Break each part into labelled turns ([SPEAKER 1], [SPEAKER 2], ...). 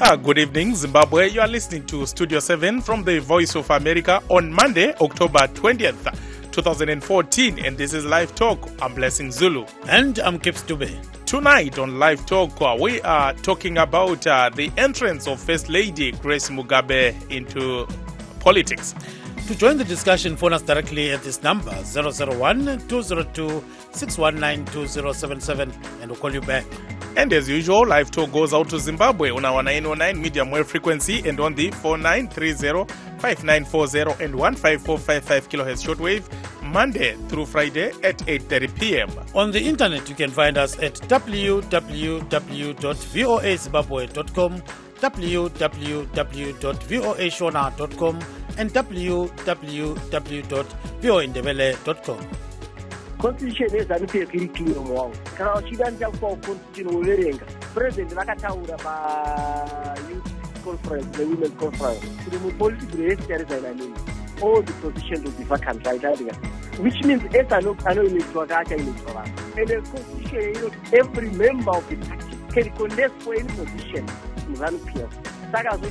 [SPEAKER 1] Good evening, Zimbabwe. You are listening to Studio 7 from the Voice of America on Monday, October 20th, 2014. And this is Live Talk. I'm Blessing Zulu.
[SPEAKER 2] And I'm Kips Dube.
[SPEAKER 1] Tonight on Live Talk, we are talking about the entrance of First Lady Grace Mugabe into politics.
[SPEAKER 2] To join the discussion, phone us directly at this number, 001-202-619-2077, and we'll call you back.
[SPEAKER 1] And as usual, Live Talk goes out to Zimbabwe on our 909 medium wave frequency and on the 4930-5940 and 15455 kilohertz shortwave, Monday through Friday at 8:30 p.m.
[SPEAKER 2] On the internet, you can find us at www.voazimbabwe.com, www.voashona.com, and www.voindebele.com.
[SPEAKER 3] Constitution is an very clear one. Constitution President Nakataura youth conference, the women's conference. The political all the positions will be vacant right now. Which means and the constitution, every member of the party can contest for any position in ZANU-PF.
[SPEAKER 4] Abanye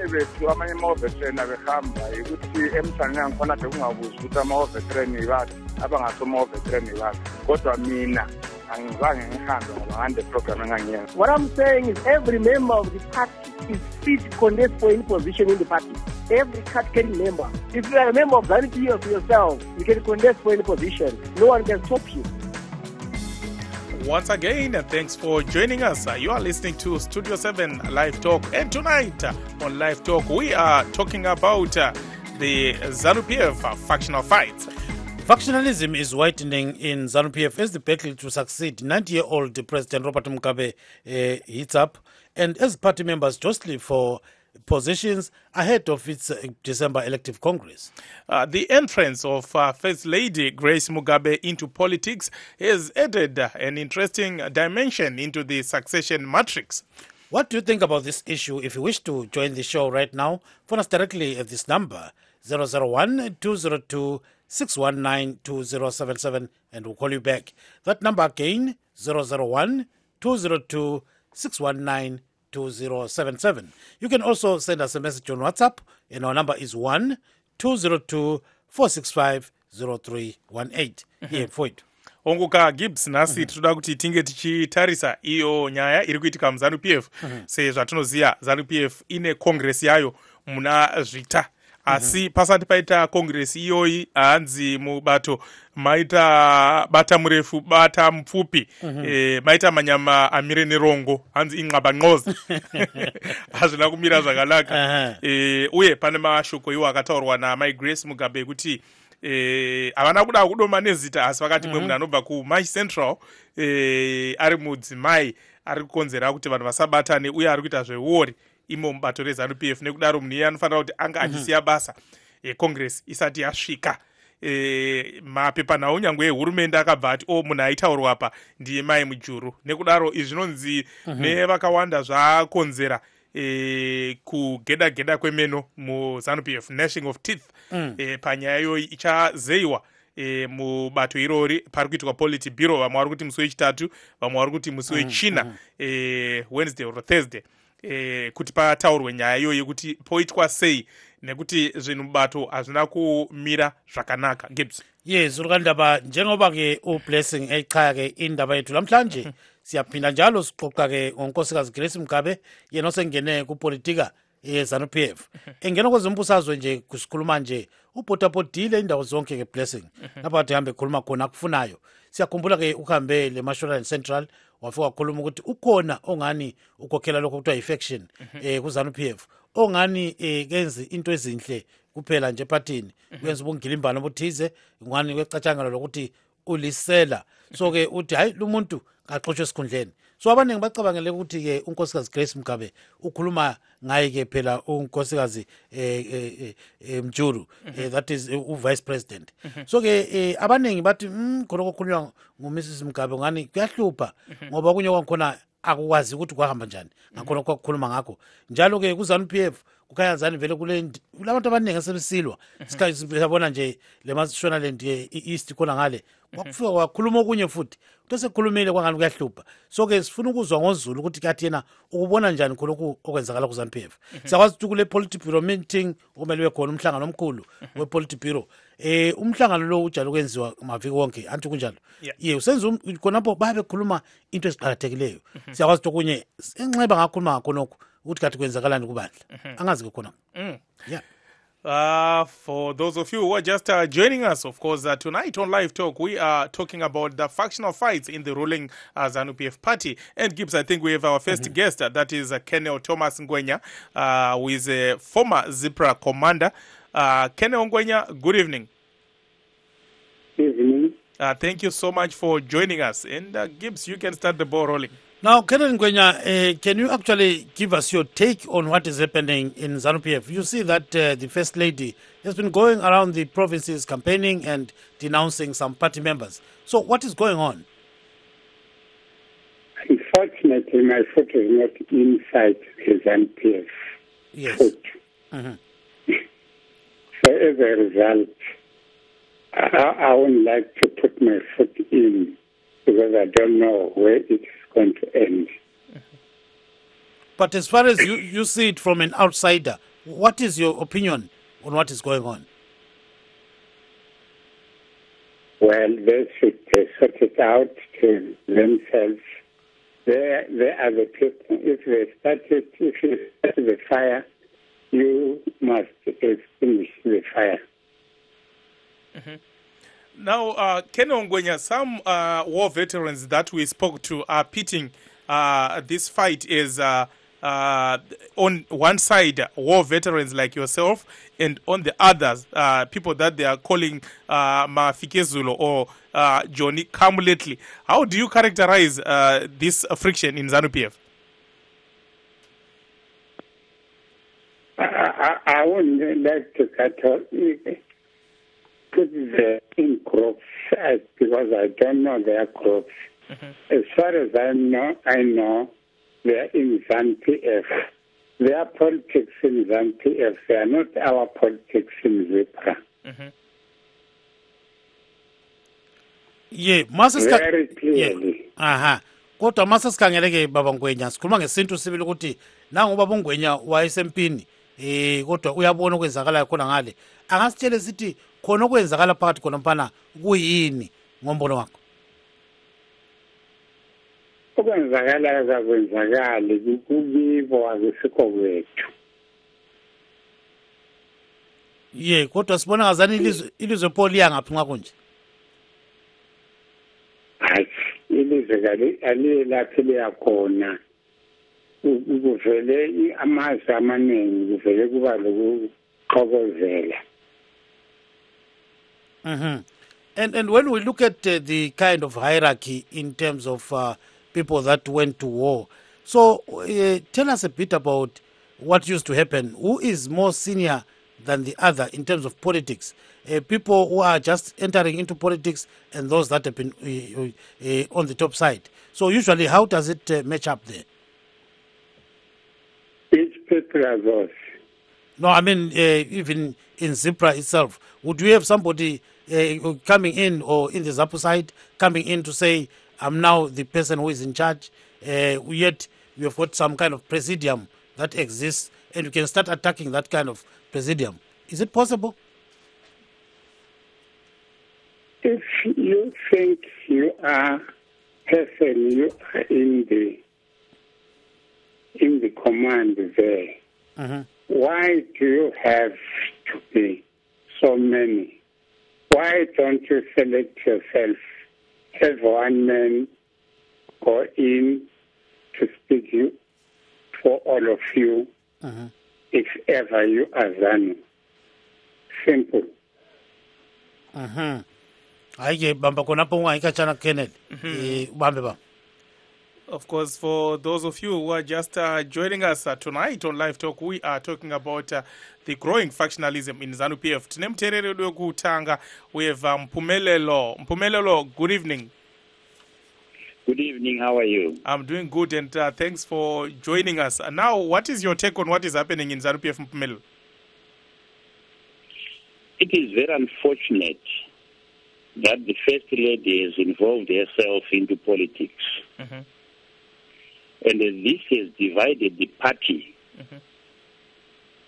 [SPEAKER 4] bethu amanye ama-veteran abehamba ukuthi emhlanje ngikhona bekungabuzi ukuthi ama-veteran bathi abangasoma-veteran bathi kodwa mina angizange ngihambe ngoba ngande program engangiyenza.
[SPEAKER 3] What I'm saying is every member of the party is free to contest for any position in the party. Every category member. If you are a member of ZANU-PF yourself, you can contest for any position. No one can stop you.
[SPEAKER 1] Once again, thanks for joining us. You are listening to Studio 7 Live Talk. And tonight on Live Talk, we are talking about the ZANU-PF factional fights.
[SPEAKER 2] Factionalism is widening in ZANU-PF as the battle to succeed 90-year-old President Robert Mugabe heats up, and as party members jostling for positions ahead of its December elective Congress.
[SPEAKER 1] The entrance of First Lady Grace Mugabe into politics has added an interesting dimension into the succession matrix.
[SPEAKER 2] What do you think about this issue? If you wish to join the show right now, phone us directly at this number, 001-202-619-2077, and we'll call you back. That number again, 001-202-619-2077. You can also send us a message on WhatsApp, and our number is 1-202-465-0318. Here for it.
[SPEAKER 1] Onguka Gibbs nasi tinoda kuti tinge tichitarisa iyo nyaya iri kuitika muZANU-PF sezvo atinoziva ZANU-PF ine congress yayo muna zvita asi pasati paita congress iyoyi hanzi mubato maita bata murefu bata mupfupi maita manyama amire nerongo hanzi inqabanqoza hazvina kumira zvakanaka uye pane mashoko iwo akataurwa naMai Grace Mugabe kuti havana kuda kudoma nezita asi vakati munhu anobva kuMai Central ari mudzimai ari kukonzera kuti vanhu vasabatane uye ari kuita zveuori imo mubato reZANU-PF. Nekudaro munhu iye anofanira kuti anga achisiya basa Congress isati yasvika. Mapepanhau nyangwe ehurumende akabva ati munhu aitaurwa apa ndiye Mai Mujuru. Nekudaro izvi zvinonzi nevakawanda zvakonzera kugeda kwemeno muZANU-PF, gnashing of teeth. Panyaya iyoyi ichazeyiwa mubato irori pari kuitwa polity bureau. Vamwe vari kuti musi wechitatu, vamwe vari kuti musi wechina, Wednesday or Thursday, kuti pataurwe nyaya iyoyi kuti poitwa sei nekuti zvinhu mubato hazvina kumira zvakanaka. Gibbs.
[SPEAKER 2] Yes, urikandaba njengoba ke uBlessing eyichaya ke indaba yethu namhlanje siyaphinda njalo siqoqa ke ngonkosikazi Grace Mugabe yena osengene kupolitika yeZANU-PF. Engena kwezombusazwe nje kusikhuluma nje ubhotapotile indawo zonke ke Blessing. Lapha athi hambe khuluma khona akufunayo. Siyakhumbula ke uhambe le Mashonaland Central wafika khuluma ukuthi ukhona ongani ukhokhela lokho kuthiwa infection kuZANU-PF. Ongani kenzi into ezinhle kuphela nje epathini kuyenza ubungilimbano obuthize ngani kwecatshangalo lokuthi ulisela. So ke uthi hayi lo muntu axoshwe esikhundleni. So abaningi bacabangele ukuthi ke unkosikazi Grace Mugabe ukhuluma ngaye ke phela unkosikazi Mjuru, that is vice president. So ke abaningi bathi khona kokhulunywa nguMrs Mugabe ngani kuyahlupha ngoba kunye kwakhona akwazi ukuthi kwahamba njani ngakhona ukukhuluma ngakho njalo ke kuZANU-PF ukhayazani vele kulabantu abaningi asebesilwa isikhathi siyabona nje le Mashonaland east khona ngale kwakufika kwakhuluma okunye futhi uthi sekhulumile kwangani kuyahlupha so ke sifuna ukuzwa ngozulu ukuthi kathi yena ukubona njani khonokho okwenzakala ku ZANU-PF siyakwazi ukuthi kule Politburo meeting okumele bekhona umhlangano omkhulu we Politburo umhlangano lo ujalo kwenziwa maviki wonke anti kunjalo usenza khonapho babe khuluma into eziqhakathekileyo siyakwazi ukuthi okunye enxeba ngakhuluma ngakhonokho ukuthi kathi kwenzakalani kubandla angazi ke khona
[SPEAKER 1] For those of you who are just joining us, of course, tonight on Live Talk, we are talking about the factional fights in the ruling ZANU-PF party. And Gibbs, I think we have our first guest, that is Colonel Thomas Ngwenya, who is a former ZIPRA commander. Colonel Ngwenya, good evening.
[SPEAKER 5] Good evening.
[SPEAKER 1] Thank you so much for joining us. And Gibbs, you can start the ball rolling.
[SPEAKER 2] Now, Colonel Ngwenya, can you actually give us your take on what is happening in ZANU-PF? You see that the First Lady has been going around the provinces campaigning and denouncing some party members. So what is going on?
[SPEAKER 5] Unfortunately, my foot is not inside the ZANU-PF foot. So as a result, I wouldn't like to put my foot in because I don't know where it is going to end.
[SPEAKER 2] But as far as you see it from an outsider, what is your opinion on what is going on?
[SPEAKER 5] Well, they should sort it out to themselves. They are the people. If you start the fire, you must extinguish the fire.
[SPEAKER 1] Now, Colonel Ngwenya, some war veterans that we spoke to are pitting this fight as on one side, war veterans like yourself, and on the others, people that they are calling Mafike Zulu or Johnny Kamuletli. How do you characterize this friction in ZANU-PF?
[SPEAKER 5] I wouldn't like to put them in groups because I don't know their groups. As far as I know they're in ZANU-PF. Their politics in ZANU-PF, they are not our politics in ZIPRA. Very clearly.
[SPEAKER 2] Kodwa mase sikhangeleke baba Ngwenya sikhuluma ngesintu sibili ukuthi nangu baba Ngwenya wayesempini kodwa uyabona okwenzakala khona ngale angasitshele sithi khona okwenzakala phakathi khona mfana kuyini ngombono wakho?
[SPEAKER 5] Okwenzakala kakwenzakali kubibo akusikho kwethu.
[SPEAKER 2] Kodwa sibona ngazani ilizwe poliya ngaphi ngakho nje?
[SPEAKER 5] Hayi ilizwe alilaphi liyakhona kuvele amazwe amaningi kuvele kuba lokuxokozela.
[SPEAKER 2] And when we look at the kind of hierarchy in terms of people that went to war, so tell us a bit about what used to happen. Who is more senior than the other in terms of politics? People who are just entering into politics and those that have been on the top side. So usually, how does it match up there?
[SPEAKER 5] Which people are those?
[SPEAKER 2] No, I mean, even in ZIPRA itself, would you have somebody coming in or in the ZAPU side coming in to say, I'm now the person who is in charge, yet you have got some kind of presidium that exists and you can start attacking that kind of presidium? Is it possible?
[SPEAKER 5] If you think you are person, you are in the command there, why do you have to be so many? Why don't you select yourself? Have one man go in to speak for all of you, if ever you are ZANU. Simple.
[SPEAKER 2] Bamba konapo ngayikachana Kenneth. Bambe ba.
[SPEAKER 1] Of course, for those of you who are just joining us tonight on Live Talk, we are talking about the growing factionalism in ZANU-PF. Tinemterere kutanga, we have Mpumelelo. Mpumelelo, good evening.
[SPEAKER 6] Good evening. How are you?
[SPEAKER 1] I'm doing good, and thanks for joining us. Now, what is your take on what is happening in ZANU-PF Mpumelelo?
[SPEAKER 6] It is very unfortunate that the First Lady has involved herself into politics. And this has divided the party.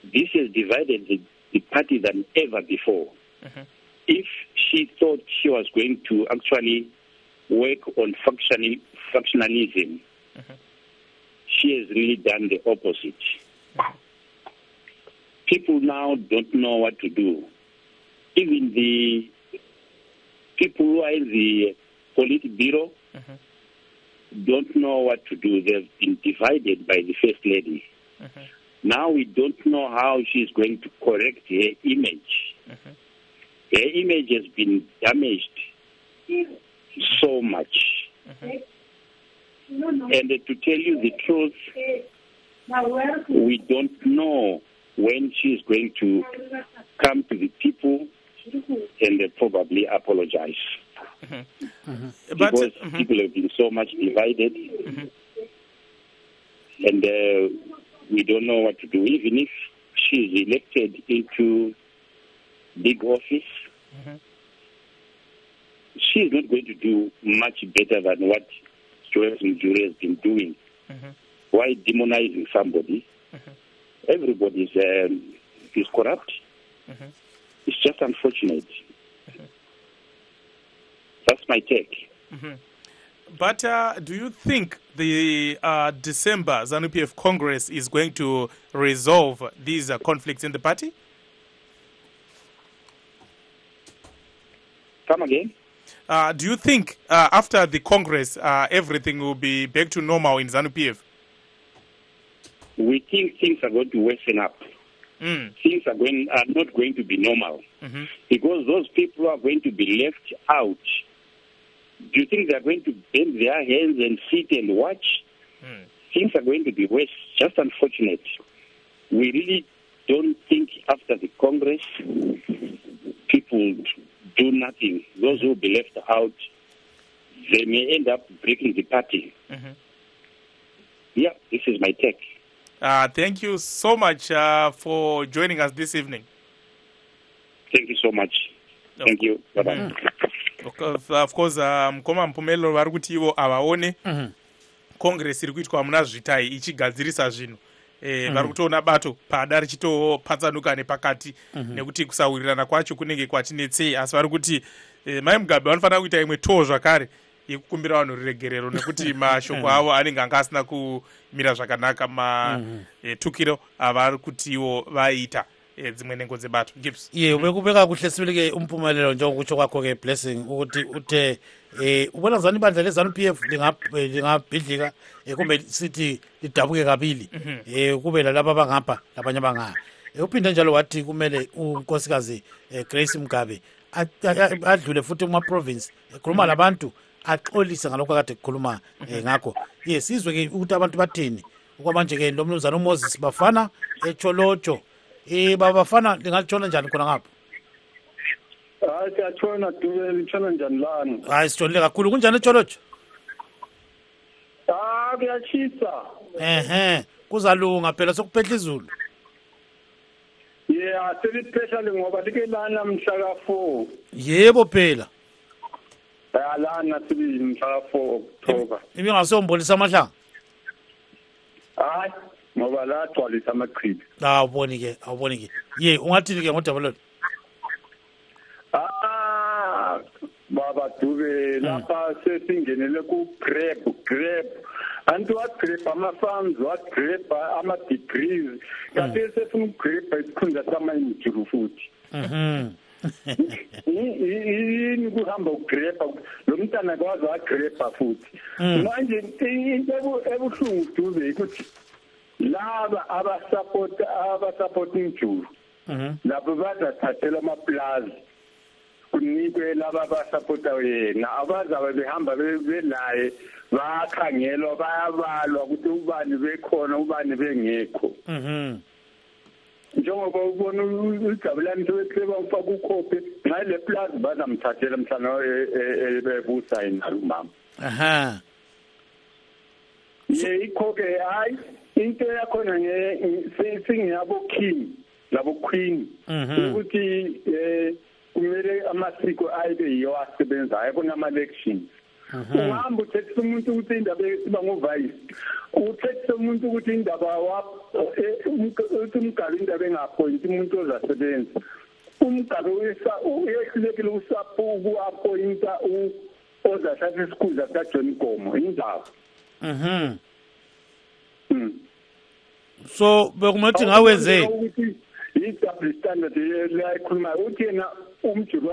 [SPEAKER 6] This has divided the party than ever before. If she thought she was going to actually work on factionalism, she has really done the opposite. People now don't know what to do. Even the people who are in the Politburo don't know what to do. They've been divided by the First Lady. Now we don't know how she's going to correct her image. Her image has been damaged so much. And to tell you the truth, we don't know when she's going to come to the people and probably apologize. Because people have been so much divided, and we don't know what to do. Even if she's elected into big office, she's not going to do much better than what Joyce Mujure has been doing. Why demonizing somebody? Everybody is corrupt. It's just unfortunate. That's my take.
[SPEAKER 1] But do you think the December ZANU-PF Congress is going to resolve these conflicts in the party?
[SPEAKER 6] Come again?
[SPEAKER 1] Do you think after the Congress everything will be back to normal in ZANU-PF?
[SPEAKER 6] We think things are going to worsen up. Things are not going to be normal. Because those people are going to be left out. Do you think they're going to bend their hands and sit and watch? Things are going to be worse. Just unfortunate. We really don't think after the Congress people do nothing. Those who will be left out, they may end up breaking the party. Yeah, this is my take.
[SPEAKER 1] Thank you so much for joining us this evening.
[SPEAKER 6] Thank you so much. Thank you. Bye-bye.
[SPEAKER 1] Of course, mukoma Mpumelelo vari kuti ivo avaone Congress iri kuitwa muna zvitai ichigadzirisa zvinhu. Vari kutoona bato pada richitopatsanuka nepakati nekuti kusawirirana kwacho kunenge kwatinetsei, asi vari kuti mai Mugabe vanofanira kuita imwe toho zvakare yekukumbira vanhu ruregerero nekuti mashoko avo anenge anga asina kumira zvakanaka matukiro avari kuti ivo vaita dzimwe nhengo dzebato. Gibbs.
[SPEAKER 2] Ubekubeka kuhle sibili ke Mpumelelo njengokutsho kwakho ke Blessing ukuthi uthe ubona zani ibandla leZANU-PF lingabhidlika kumbe sithi lidabuke kabili kube lalabo abangapha labanye abangapha. Uphinde njalo wathi kumele unkosikazi Grace Mugabe adlule futhi kuma province ekhuluma labantu axolise ngalokho akade kukhuluma ngakho. Sizwe ke ukuthi abantu bathini okwamanje ke lo mnumzana uMoses Bafana eCholotsho babafana lingatshona njani khona ngapha?
[SPEAKER 7] Siyatshona Dube, litshona njani lana?
[SPEAKER 2] Hayi sitshonile kakhulu. Kunjani eCholotsho?
[SPEAKER 7] Kuyashisa.
[SPEAKER 2] Kuzalunga phela sokuphetla izulu.
[SPEAKER 7] Selipeshali ngoba like lana mhla ka4.
[SPEAKER 2] Yebo phela.
[SPEAKER 7] Lana sibi mhla ka4 October.
[SPEAKER 2] Ibi ngasombolisa amahlanga.
[SPEAKER 7] Hayi, ngoba la gcwalisa amaqhibi.
[SPEAKER 2] Awuboni ke. Ungathini ke ngoDabalolo?
[SPEAKER 7] Baba Dube, lapha sesingenele ku grab. Antu wagrab ama-farms, wagrab ama-degrees. Kade sefuna ukugrab isikhundla sama-injuru futhi. Yini kuhamba ugrab, lo mntana kwazi wagrab futhi. Manje into ebuhlungu Dube ukuthi laba abasupport injuru. Labo bazathathela amaplaza. Kunikwe laba abasupporta yena abazabe behamba belaye bakhangelwa bayabalwa ukuthi ubani bekhona ubani bengekho. Njengoba ubona uJabulani sebeceba ufaka ukhophe ngale plaza bazamthathela mhlana bebusa yena umama. ikho-ke hayi into yakhona singiyabo king labo queen ukuthi kumele amasiko ayibe yiyo asebenzayo kunama-elections. Ungahamba uthethisa umuntu ukuthi indaba esiba ngovice, uthethisa umuntu ukuthi indaba ukuthi umgalo indaba engaphoyinti umuntu ozasebenza. Umgalo uyehlulekile uku-appointa ozathatha isikhundla sikaJohn Gomo indaba.
[SPEAKER 2] So bekumele ukuthi ngawenzeni
[SPEAKER 7] ukuthi i-double standard layikhulumayo uthi yena umjulu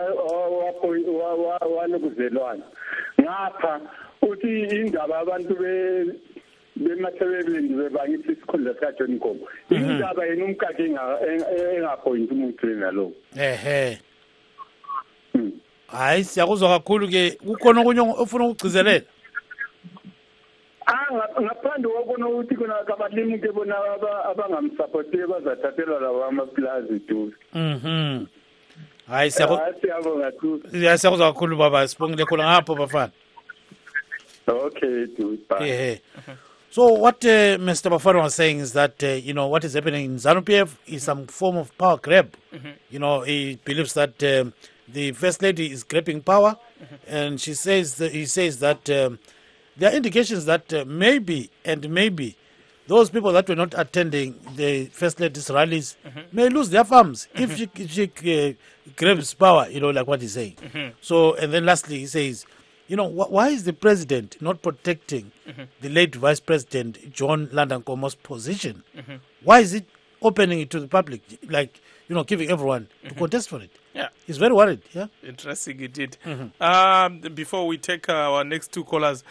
[SPEAKER 7] wanokuzelwana ngapha uthi indaba abantu bemathebeleni bebangisa isikhundla sikaJohn Gomo indaba yena umkakhe engaphoyinti umuntu nalo.
[SPEAKER 2] hayi siyakuzwa kakhulu ke kukhona okunye ofuna ukugcizelela.
[SPEAKER 7] Ngaphandle kokona ukuthi kuna abalimi ke bona abangamsupporti bazathathelwa lawo amaplazi duze.
[SPEAKER 2] hayi siyakuzwa kakhulu baba sibongile khona ngapho bafana.
[SPEAKER 7] Okay, dude. Bye.
[SPEAKER 2] So what Mr. Bafana was saying is that what is happening in ZANU-PF is some form of power grab. He believes that the first lady is grabbing power, and he says that there are indications that maybe those people that were not attending the first lady's rallies may lose their farms if she grabs power, like what he's saying. So, and then lastly, he says, why is the president not protecting the late Vice President John Landankomo's position? Why is it opening it to the public, like, giving everyone to contest for it?
[SPEAKER 1] Yeah.
[SPEAKER 2] He's very worried, yeah?
[SPEAKER 1] Interesting indeed. Before we take our next two callers,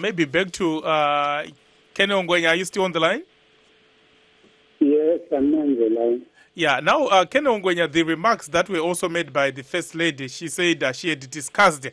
[SPEAKER 1] maybe back to Kenny Ongwenya. Are you still on the line?
[SPEAKER 5] Yes, I'm on the line.
[SPEAKER 1] Yeah, now, Kenny Ongwenya, the remarks that were also made by the First Lady, she said she had discussed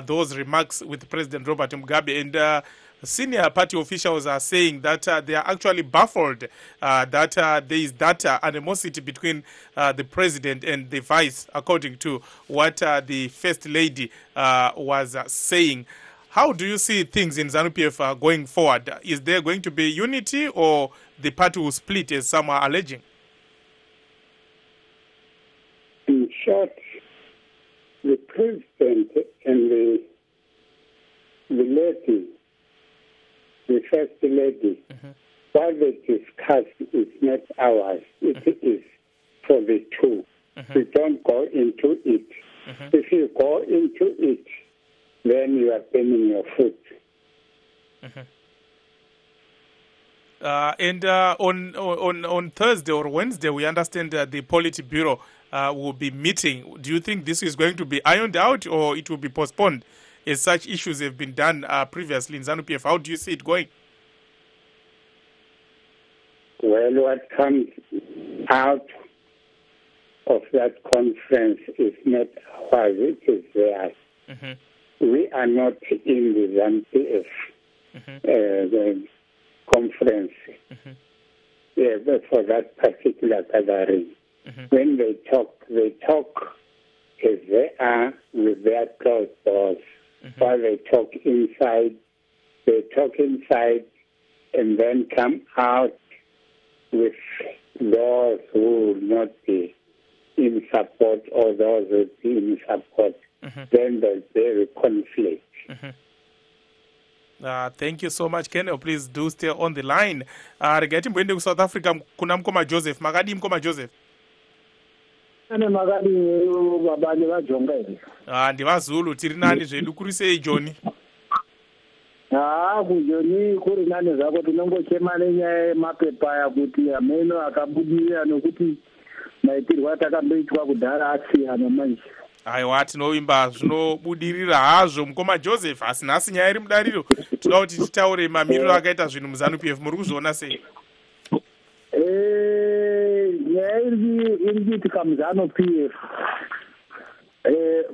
[SPEAKER 1] those remarks with President Robert Mugabe, and senior party officials are saying that they are actually baffled that there is that animosity between the president and the vice, according to what the First Lady was saying. How do you see things in ZANU-PF going forward? Is there going to be unity, or the party will split, as some are alleging?
[SPEAKER 5] In short, the president and the lady, the first lady, what they discuss is not ours. It is for the two. We don't go into it. If you go into it, then you are burning your foot.
[SPEAKER 1] And on Thursday or Wednesday, we understand that the Politburo will be meeting. Do you think this is going to be ironed out, or it will be postponed, as such issues have been done previously in ZANU-PF? How do you see it going?
[SPEAKER 5] Well, what comes out of that conference is not ours, it is theirs. We are not in the ZANU-PF the conference for that particular gathering. When they talk as they are with their closed doors. While they talk inside, and then come out with those who will not be in support or those who will be in support. Then there's a conflict.
[SPEAKER 1] Thank you so much, Kenny. Please do stay on the line. Regarding mwende ku South Africa, kuna mkoma Joseph. Magadi mkoma Joseph.
[SPEAKER 7] Magadi babani vajonga hivi.
[SPEAKER 1] Ndivazulu tiri nani zvedu kurisei Joni.
[SPEAKER 7] Kujoni kuri nani zvako tinongochema nenyaya yemapepa aya kuti ameno akabudirira nokuti maitirwo atakamboitwa kudhara asiyana manje.
[SPEAKER 1] Aiwa, tinovimba zvinobudirira hazvo mukoma Joseph, asi nhasi nyaya iri mudariro. Toda kuti titaure mamiriro akaita zvinhu muZANU-PF, muri kuzviona sei?
[SPEAKER 7] Nyaya iri kuitika muZANU-PF,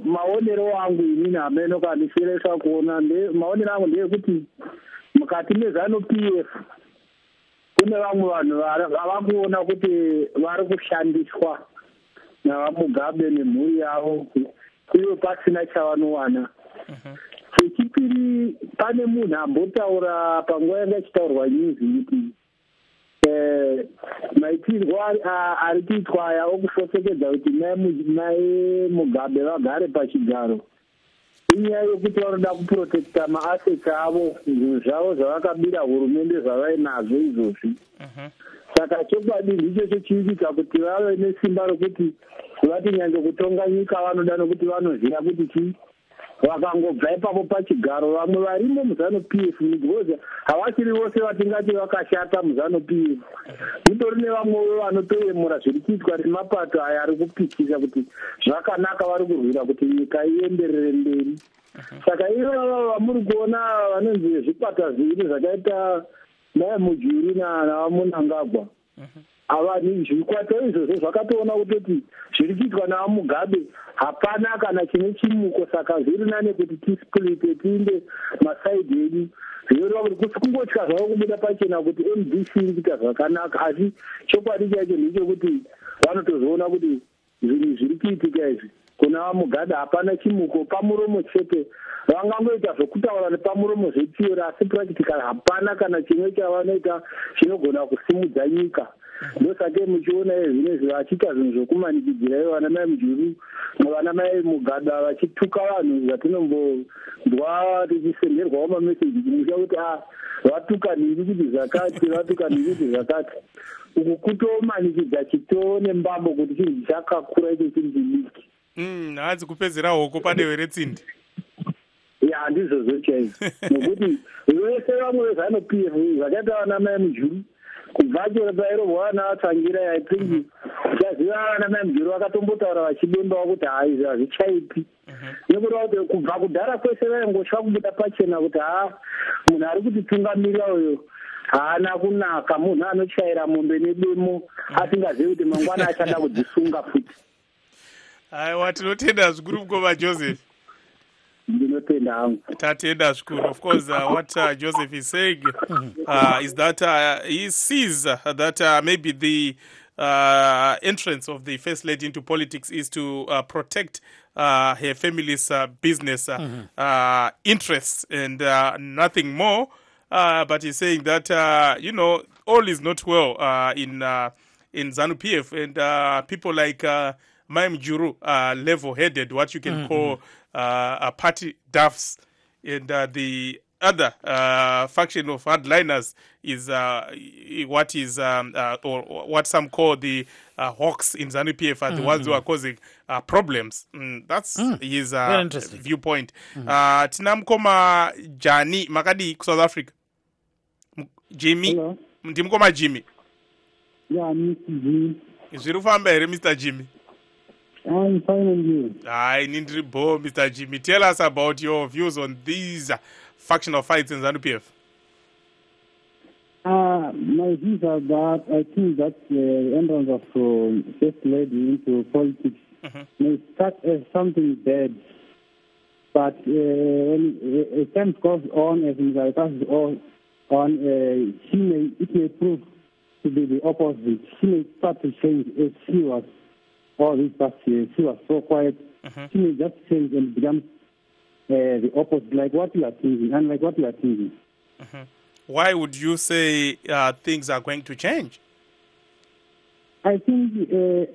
[SPEAKER 7] maonero angu inini ameno kandiseresa kuona, maonero angu ndeyekuti mukati meZANU-PF kune vamwe vanhu vavakuona kuti vari kushandiswa navamugabe nemhuri yavo, ivo pasina chavanowana. Chechipiri, pane munhu ambotaura panguva yanga ichitaurwa news kuti maitirwo ari kuitwa aya okufosekedza kuti mai Mugabe vagare pachigaro inyaya yokuti vanoda kuprotecta maassets avo, zvinhu zvavo zvavakabira hurumende zvavainazvo izvozvi. Saka chokwadi ndicho chinoita kuti vave nesimba rokuti vati nyange kutonga nyika vanoda nokuti vanoziva kuti chii vakangobva ipapo pachigaro. Vamwe varimo muZANU-PF because havachiri vose vatingati vakashata muZANU-PF. Mutori nevamwewo vanotoyemura zviri kuitwa nemapato aya ari kupikisa kuti zvakanaka, vari kurwira kuti nyika ienderere mberi. Saka ivava vamuri kuona vanonzi zvikwata zviviri zvakaita Mai Mujuru navaMunangagwa. Avani zvikwata izvozvo zvakatoona kutoti zviri kuitwa navaMugabe hapana kana chine chimuko. Saka zviri nane kuti tisplite tiinde masaidhi edu. Zvinoreva kuti kungotya zvavo kubuda pachena kuti MDC iri kuita zvakanaka, asi chokwadi chacho ndechekuti vanotozoona kuti zvinhu zviri kuitika izvi kuna vaMugabe hapana chimuko. Pamuromo chete vangangoita zvokutaura nepamuromo zvetiora, asi practical hapana kana chimwe chavanoita chinogona kusimudza nyika. Ndosake muchiona zvinezvi vachiita zvinhu zvokumanikidzira ivo vana Mai Mujuru navana Mai Mugabe vachituka vanhu zvatinombodzwa tichisenderwawo mameseji kumusha kuti vatuka nhingi kuti zvakati, vatuka nhingi kuti zvakati. Uku kutomanikidza chitoo nembambo kuti chinhu chakakura icho chiri chidiki.
[SPEAKER 1] Hanzi kupedzera hoko padehwe retsindi.
[SPEAKER 7] Ya ndizvozvo chaizvo. Nokuti vese vamwe veZANU-PF zvakaita vana Mai Mujuru kubva chero pairohwa vana vatsangira yaipingi chaziva vana Mai Mujuru vakatombotaura vachidembawo kuti izvi hazvichaipi. Nekuti kuti kubva kudhara kwese vaingosha kubuda pachena kuti munhu ari kutitungamirira uyo haana kunaka, munhu anochaira mombe nedemo asingazivi kuti mangwana achada kudzisunga futi.
[SPEAKER 1] Aiwa, tinotenda zvikuru mukoma Joseph.
[SPEAKER 7] Ndinotenda hangu.
[SPEAKER 1] Tatenda zvikuru. Of course, what Joseph is saying is that he sees that maybe the entrance of the First Lady into politics is to protect her family's business interests and nothing more. But he's saying that, all is not well in ZANU-PF, and people like Mai Mujuru are level-headed, what you can call party duffs, and the other faction of hardliners is what some call the hawks in ZANU-PF are the ones who are causing problems. That's his viewpoint. Tina mkoma Jani makadi South Africa. Jimmy, ndimkoma Jimmy.
[SPEAKER 8] Yeah, Mr. Jimmy.
[SPEAKER 1] Zvirufamba here, Mr. Jimmy?
[SPEAKER 8] I'm fine, and you?
[SPEAKER 1] Nindribo, Mr. Jimmy. Tell us about your views on these factional fights in ZANU-PF.
[SPEAKER 8] My views are that I think that the entrance of First Lady into politics may start as something bad, but when time goes on, as it passes on, it may prove to be the opposite. She may start to change as she was all these past years. She was so quiet. She may just change and become the opposite, like what you are thinking, unlike what you are thinking.
[SPEAKER 1] Why would you say things are going to change?
[SPEAKER 8] I think the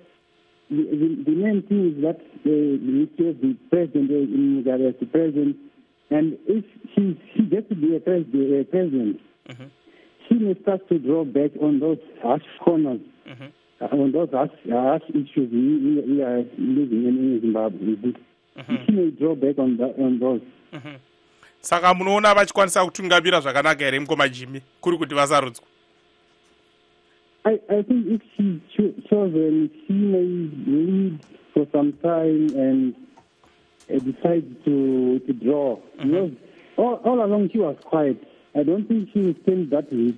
[SPEAKER 8] main thing is that the president is the president, and if she gets to be a president, she may start to draw back on those harsh corners, on those harsh issues we are living in Zimbabwe. She may draw back on those.
[SPEAKER 1] Saka munoona vachikwanisa kutungamira zvakanaka here mukoma Jimmy kuri kuti vasarudzwa?
[SPEAKER 8] I think if she chosen, she may lead for some time and decide to draw. Because all along she was quiet. I don't think she will stand that weak.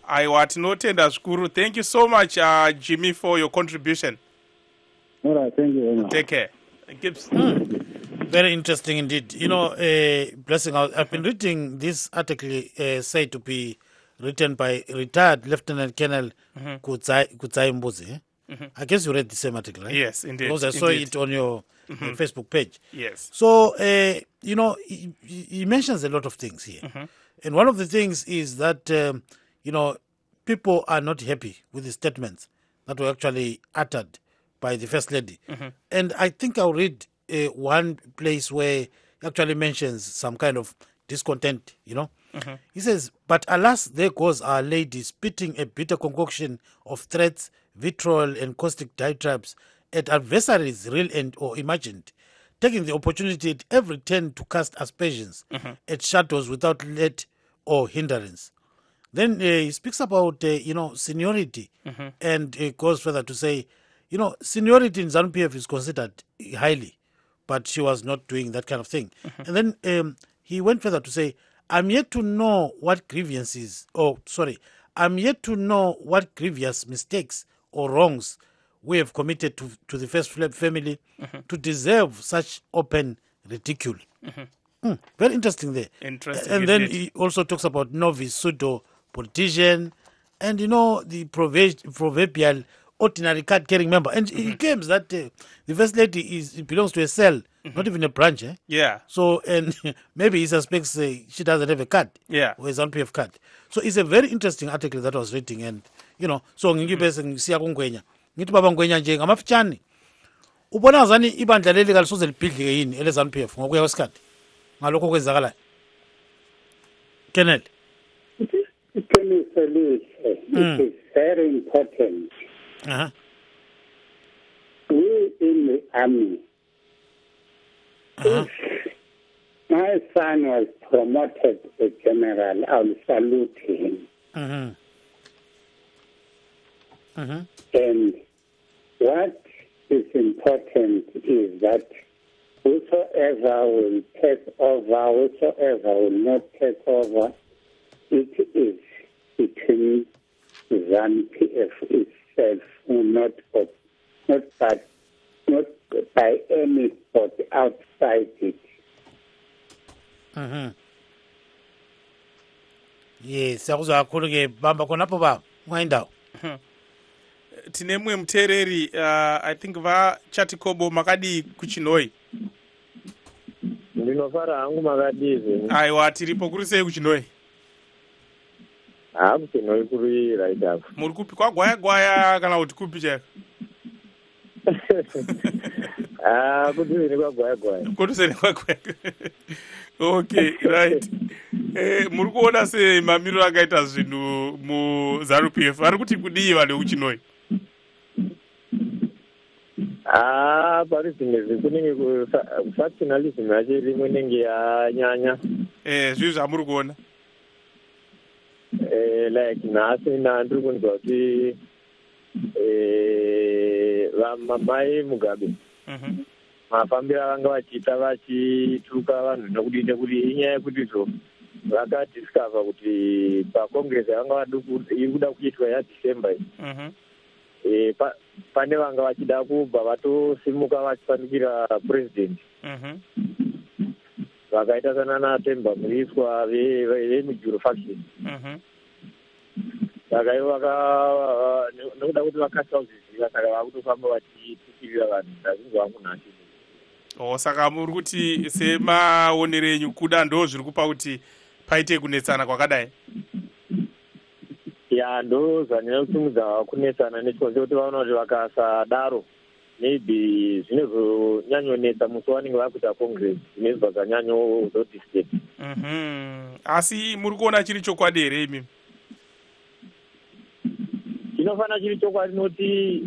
[SPEAKER 1] Aiwa, tinotenda zvikuru. Thank you so much, Jimmy, for your contribution.
[SPEAKER 8] All right, thank you very much.
[SPEAKER 1] Take care.
[SPEAKER 2] Very interesting indeed. Blessing, I've been reading this article said to be written by retired Lieutenant Colonel Kutsai Mbuzi. I guess you read the same article, right?
[SPEAKER 1] Yes, indeed.
[SPEAKER 2] Because I saw it on your Facebook page.
[SPEAKER 1] Yes.
[SPEAKER 2] So, he mentions a lot of things here. And one of the things is that, people are not happy with the statements that were actually uttered by the First Lady. And I think I'll read one place where he actually mentions some kind of discontent, He says, "But alas, there goes Our Lady spitting a bitter concoction of threats, vitriol, and caustic diatribes at adversaries, real and or imagined, taking the opportunity at every turn to cast aspersions at shadows without let or hindrance." Then he speaks about, seniority, and goes further to say, seniority in ZANU-PF is considered highly, but she was not doing that kind of thing. And then he went further to say, I'm yet to know what grievous mistakes or wrongs we have committed to the First family to deserve such open ridicule. Very interesting there.
[SPEAKER 1] Interesting.
[SPEAKER 2] And then he also talks about novice pseudo-politician and, the proverbial ordinary card-carrying member. And he claims that the First Lady belongs to a cell, not even a branch.
[SPEAKER 1] Yeah.
[SPEAKER 2] So, and maybe he suspects she doesn't have a card.
[SPEAKER 1] Yeah.
[SPEAKER 2] Or a ZANU-PF card. So it's a very interesting article that I was reading. And, so ngibese ngisiya kuNgwenya. Ngithi baba Ngwenya nje ngamafitshane. Ubona ngazani ibandla leli kalisoze libhidlike yini ele ZANU-PF ngokuya kwesikhathi. Ngalokho kwenzakala. Kenneth.
[SPEAKER 5] It is very important. We in the army, if my son was promoted a general, I will salute him. And what is important is that whosoever will take over, whosoever will not take over, it is between ZANU-PF itself, not by any spot outside it.
[SPEAKER 2] Yes, sakuzwa kakhulu ke bamba khonapho baba ungayindawo.
[SPEAKER 1] Tine mumwe muteereri I think vaChatikobo makadi kuChinoi.
[SPEAKER 9] Ndinofara hangu makadizi.
[SPEAKER 1] Aiwa tiripo kuri sei kuChinoi?
[SPEAKER 9] KuChinoi kuri right up.
[SPEAKER 1] Muri kupi kwagwaya kana kuti kupi chako?
[SPEAKER 9] Kuduseni kwagwaya.
[SPEAKER 1] Kuduseni kwagwaya. Okay, right. Muri kuona se mamiro akaita zvinhu muZANU-PF ari kuti kudii vanhu vekuChinoi?
[SPEAKER 9] Pari zvinezvi kunenge factionalism yacho rimwe nenge yanyanya.
[SPEAKER 1] Zvizvi zvamuri kuona?
[SPEAKER 9] Like nhasi ndiri kunzwa kuti vamamai Mugabe mafambiro avanga vachiita vachituka vanhu nokudii kuti inyaya yekuti vakadiscover kuti pacongress yavanga iri kuda kuitwa yaDecember iyi pane vanga vachida kubva vatosimuka vachipandukira president vakaita sanana Temba Muriswa vemijuru faction saka ivo nokuda kuti vakasauziziva saka vakutofamba vachitukirira vanhu ndazinzi vangu nhasi.
[SPEAKER 1] Saka muri kuti semaonero enyu kuda ndo zviri kupa kuti paite kunetsana kwakadai?
[SPEAKER 9] Ndo zvanyanya kusimudza kunetsana nechikonzero kuti vaona kuti vakasadaro maybe zvinozonyanyonetsa musi wanenge vakuita congress zvinezva zvanyanyozodisturb.
[SPEAKER 1] Asi muri kuona chiri chokwadi here imi?
[SPEAKER 9] Chinofanira chiri chokwadi noti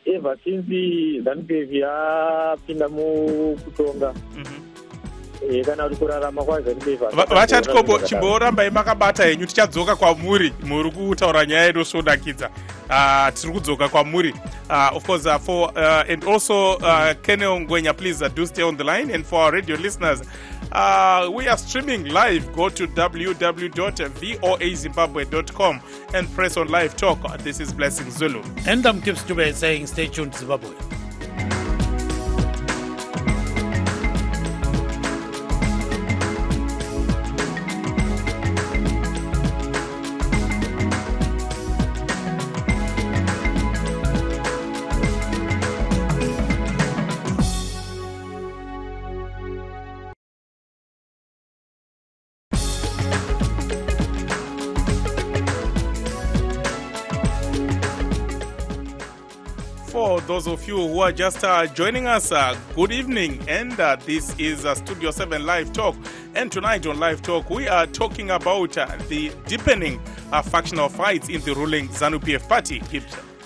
[SPEAKER 9] ever since ZANU-PF yapinda mukutonga kana kuti kurarama kwaZANU-PF
[SPEAKER 1] vaChatikobo chimborambai makabata henyu tichadzoka kwamuri muri kutaura nyaya inosvodakidza tiri kudzoka kwamuri of course and also Kenel Ngwenya, please do stay on the line. And for our radio listeners, we are streaming live. Go to www.voazimbabwe.com and press on live talk. This is Blessing Zulu,
[SPEAKER 2] and I'm Kip Stube saying stay tuned to Zimbabwe.
[SPEAKER 1] For those of you who are just joining us, good evening. And this is Studio 7 Live Talk. And tonight on Live Talk, we are talking about the deepening factional fights in the ruling ZANU-PF party.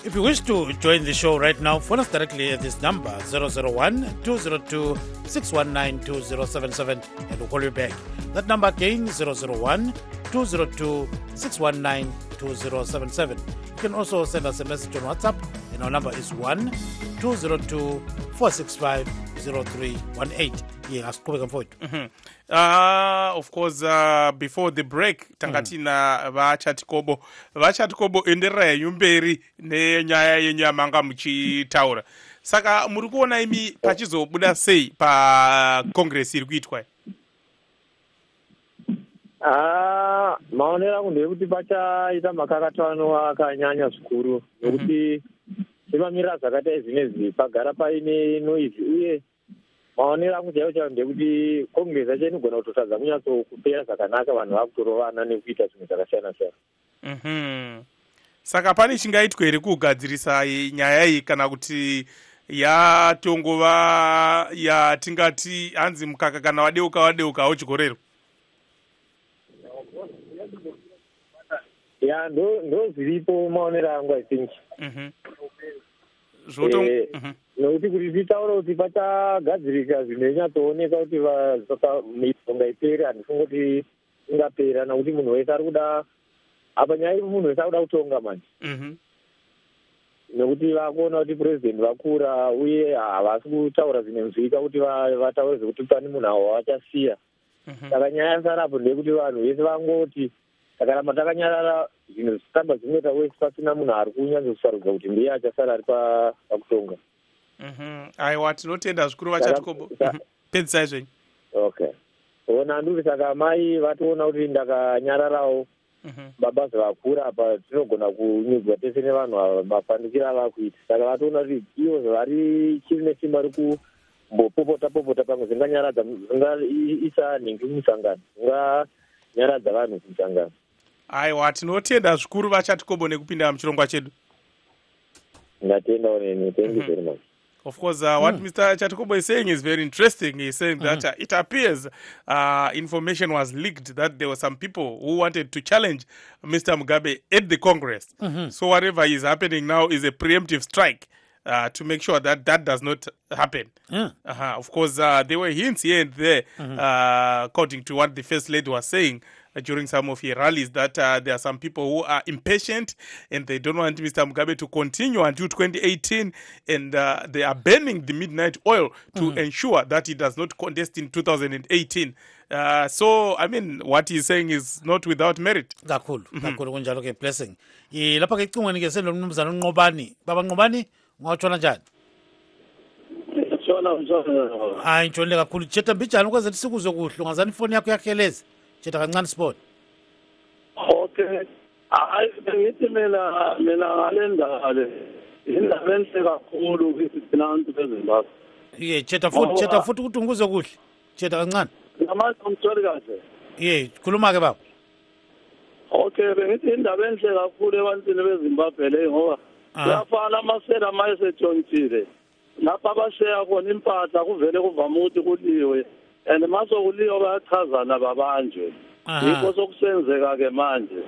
[SPEAKER 2] If you wish to join the show right now, phone us directly at this number 001-202-619-2077 and we'll call you back. That number again 001-202-619-2077. You can also send us a message on WhatsApp and our number is 1-202-465-0318. Yeah,
[SPEAKER 1] of course, before the break, Tangatina Vachatikobo enderera yumberi nenyaya yenyamanga muchitaura. Saka muri kuona imi pachizobuda sei pa Congress iri kuitwa?
[SPEAKER 9] Maonero angu ndekuti pachaita makakatano akanyanya zvikuru nekuti chivamirira zvakaita zvinezvi pagara paine noise uye maonero angu chaiwo ndekuti Congress yacho inogona kutotadza kunyatso kupera zvakanaka vanhu vakutorovana nekuita zvinhu zvakasiyana siyana.
[SPEAKER 1] Saka pane chingaitwa here kugadzirisa nyaya iyi kana kuti yatongova yatingati hanzi mukaka kana wadeuka auchikorero?
[SPEAKER 9] Ya ndo zviripo maonero angu I think. Nokuti kuti titaura kuti pachagadzirika zvinonyatsooneka kuti mitonga ipere handifunga kuti ingapera nokuti munhu wese ari kuda apa nyaya iri munhu wese ari kuda kutonga manje. Nokuti vakuona kuti purezidendi vakura uye havasi kutaura zvinenzwika kuti vataure zvekuti pane munhu avo vachasiya. Saka nyaya yasarapo ndeyekuti vanhu vese vangoti takaramba takanyarara zvinhu zvisitamba zvinoita wese pasina munhu ari kunyanzosarudza kuti ndiye achasara ari pakutonga.
[SPEAKER 1] Aiwa, tinotenda zvikuru Vachatikobo. Pedzisai zvenyu.
[SPEAKER 9] Okay. Ona nduri saka mai vatoona kuti ndakanyararawo baba zvavakura apa tinogona kunyudzwa tese nevanhu mafandikiro avakuita. Saka vatoona kuti ivo zvavari chiri nesimba rikumbopopota pamwe zvinganyaradza zvingaisa nhengi kumusangano zvinganyaradza vanhu kumusangano.
[SPEAKER 1] Aiwa, tinotenda zvikuru Vachatikobo nekupinda muchirongwa chedu.
[SPEAKER 9] Ndatenda oneni. Thank you very much.
[SPEAKER 1] Of course, what Mr. Chatikobo is saying is very interesting. He's saying that it appears information was leaked that there were some people who wanted to challenge Mr. Mugabe at the Congress. So whatever is happening now is a preemptive strike to make sure that that does not happen. Of course, there were hints here and there, according to what the First Lady was saying during some of her rallies, that there are some people who are impatient and they don't want Mr. Mugabe to continue until 2018, and they are burning the midnight oil to ensure that he does not contest in 2018. So, I mean, what he's saying is not without merit.
[SPEAKER 2] Kakhulu kunjalo ke blessing. Lapha ke icingweni ke selo mnumzana uNqobani. Baba Nqobani, ngawatshona njani? Hayi ntshonile kakhulu. Thetha mbijani ukwenzela sikuzwe kuhle. Ungazani ifoni yakho yakheleza. Thetha kancane sport.
[SPEAKER 10] Okay. Hayi bengithi mina ngalendaba le. Indaba enhle kakhulu ukuthi thina abantu beZimbabwe.
[SPEAKER 2] Thetha futhi ukuthi unguzwe kuhle. Thetha kancane.
[SPEAKER 10] Ngamanje umtholi kahle.
[SPEAKER 2] Khuluma ke baba.
[SPEAKER 10] Okay, bengithi indaba enhle kakhulu ebantwini beZimbabwe le ngoba kuyafana amasela mayesethontshile. Lapha abasheya khona impahla kuvele kuvama ukuthi kuliwe. And masokuliyo bayachazana babanjwe. Yikho sokusenzeka ke manje.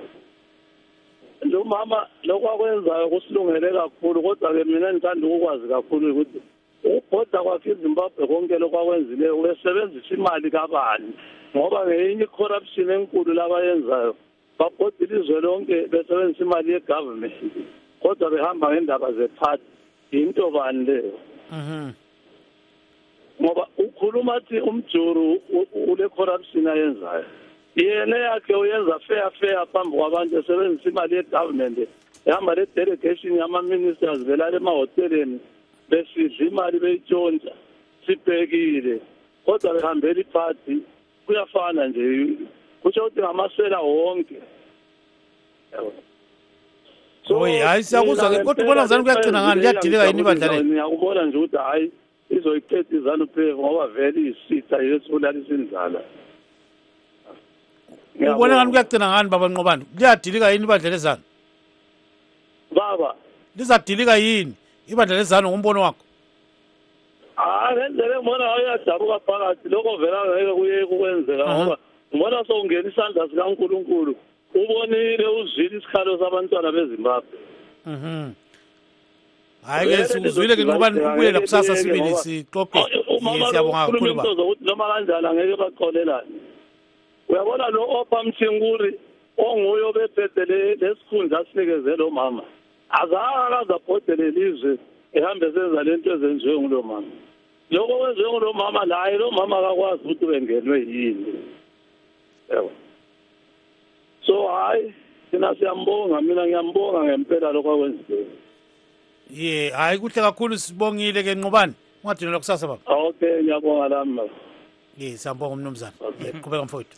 [SPEAKER 10] Lo mama lokwakwenzayo kusilungele kakhulu kodwa ke mina ngithanda ukwazi kakhulu ukuthi ukubhoda kwakhe eZimbabwe konke lokwakwenzileyo uyasebenzisa imali kabani ngoba ngeyinye corruption enkulu labayenzayo babhoda ilizwe lonke besebenzisa imali yegovernment kodwa behamba ngendaba zeparty into bani leyo. Ngoba ukhuluma athi umjuru ule corruption ayenzayo yena yakhe uyenza fair phambi kwabantu esebenzisa imali yegovernment ehamba le delegation yama-ministers velale emahoteleni besidla imali beyitshontsha sibhekile kodwa behambela iphathi kuyafana nje kusho ukuthi ngamasela wonke.
[SPEAKER 2] Hayi siyakuzwa ke kodwa ubona ngizani kuyagcina ngani kuyadilika yini ibandla leli?
[SPEAKER 10] Ngiyakubona nje ukuthi hayi izoyiqeda iZANU-PF ngoba vele isitha yesulalisa indlala.
[SPEAKER 2] Ubona ngani kuyagcina ngani baba Nqobani? Liyadilika yini ibandla leZANU?
[SPEAKER 10] Baba
[SPEAKER 2] lizadilika yini ibandla lezanu ngombono wakho?
[SPEAKER 10] Ngendlela ngibona uyadabuka phakathi lokho vela ngeke kuye kukwenzeka ngoba ngibona sowungena isandla sikaNkulunkulu ubonile uzwile isikhalo sabantwana beZimbabwe.
[SPEAKER 2] Hayi ke sizwile ke Nqobani ubuye lakusasa sibili sixoxe. Siyabonga kakhulu ba.
[SPEAKER 10] Ukuthi noma kanjani angeke baxolelane. Uyabona lo Opha Mthinguri onguye obephethe lesikhundla asinikeze lo mama. Azakaza bhodele lizwe ehambe senza lento ezenziwe ngulo mama. Lokho kwenziwe ngulo mama la lo mama akakwazi ukuthi bengenwe yini. Yebo. So hayi thina siyambonga mina ngiyambonga ngempela lokho akwenziwe.
[SPEAKER 2] Hayi kuhle kakhulu sibongile ke Nqobani. Ungadinela kusasa baba.
[SPEAKER 10] Okay ngiyabonga lami.
[SPEAKER 2] Siyabonga mnumzana. Qhubeka mfowethu.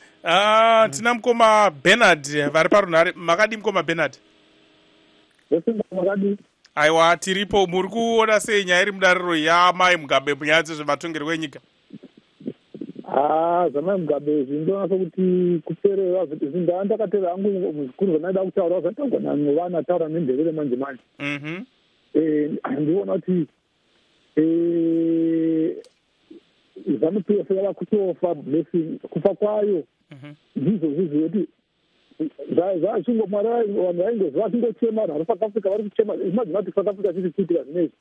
[SPEAKER 1] Tina mkoma Bernard vari parunhare makadi mkoma Bernard. Aiwa tiripo muri kuona sei nyaya iri mudariro yamai Mugabe munyaya dzezvematongerwo enyika?
[SPEAKER 7] Zamai Mugabe zvindona sokuti kuperera zvinda ndakatera hangu muzvikuru zvanaida kutaura zvataurwa naNqobani ataura nendevere manje manje. Ndiona kuti ZANU-PF yava kutofa blessing kufa kwayo ndizvo zvizive kuti zvachingomwari vanhu vaingoziva chingochema vari South Africa vari kuchema imagine kuti South Africa chiri kuitika zvinezvi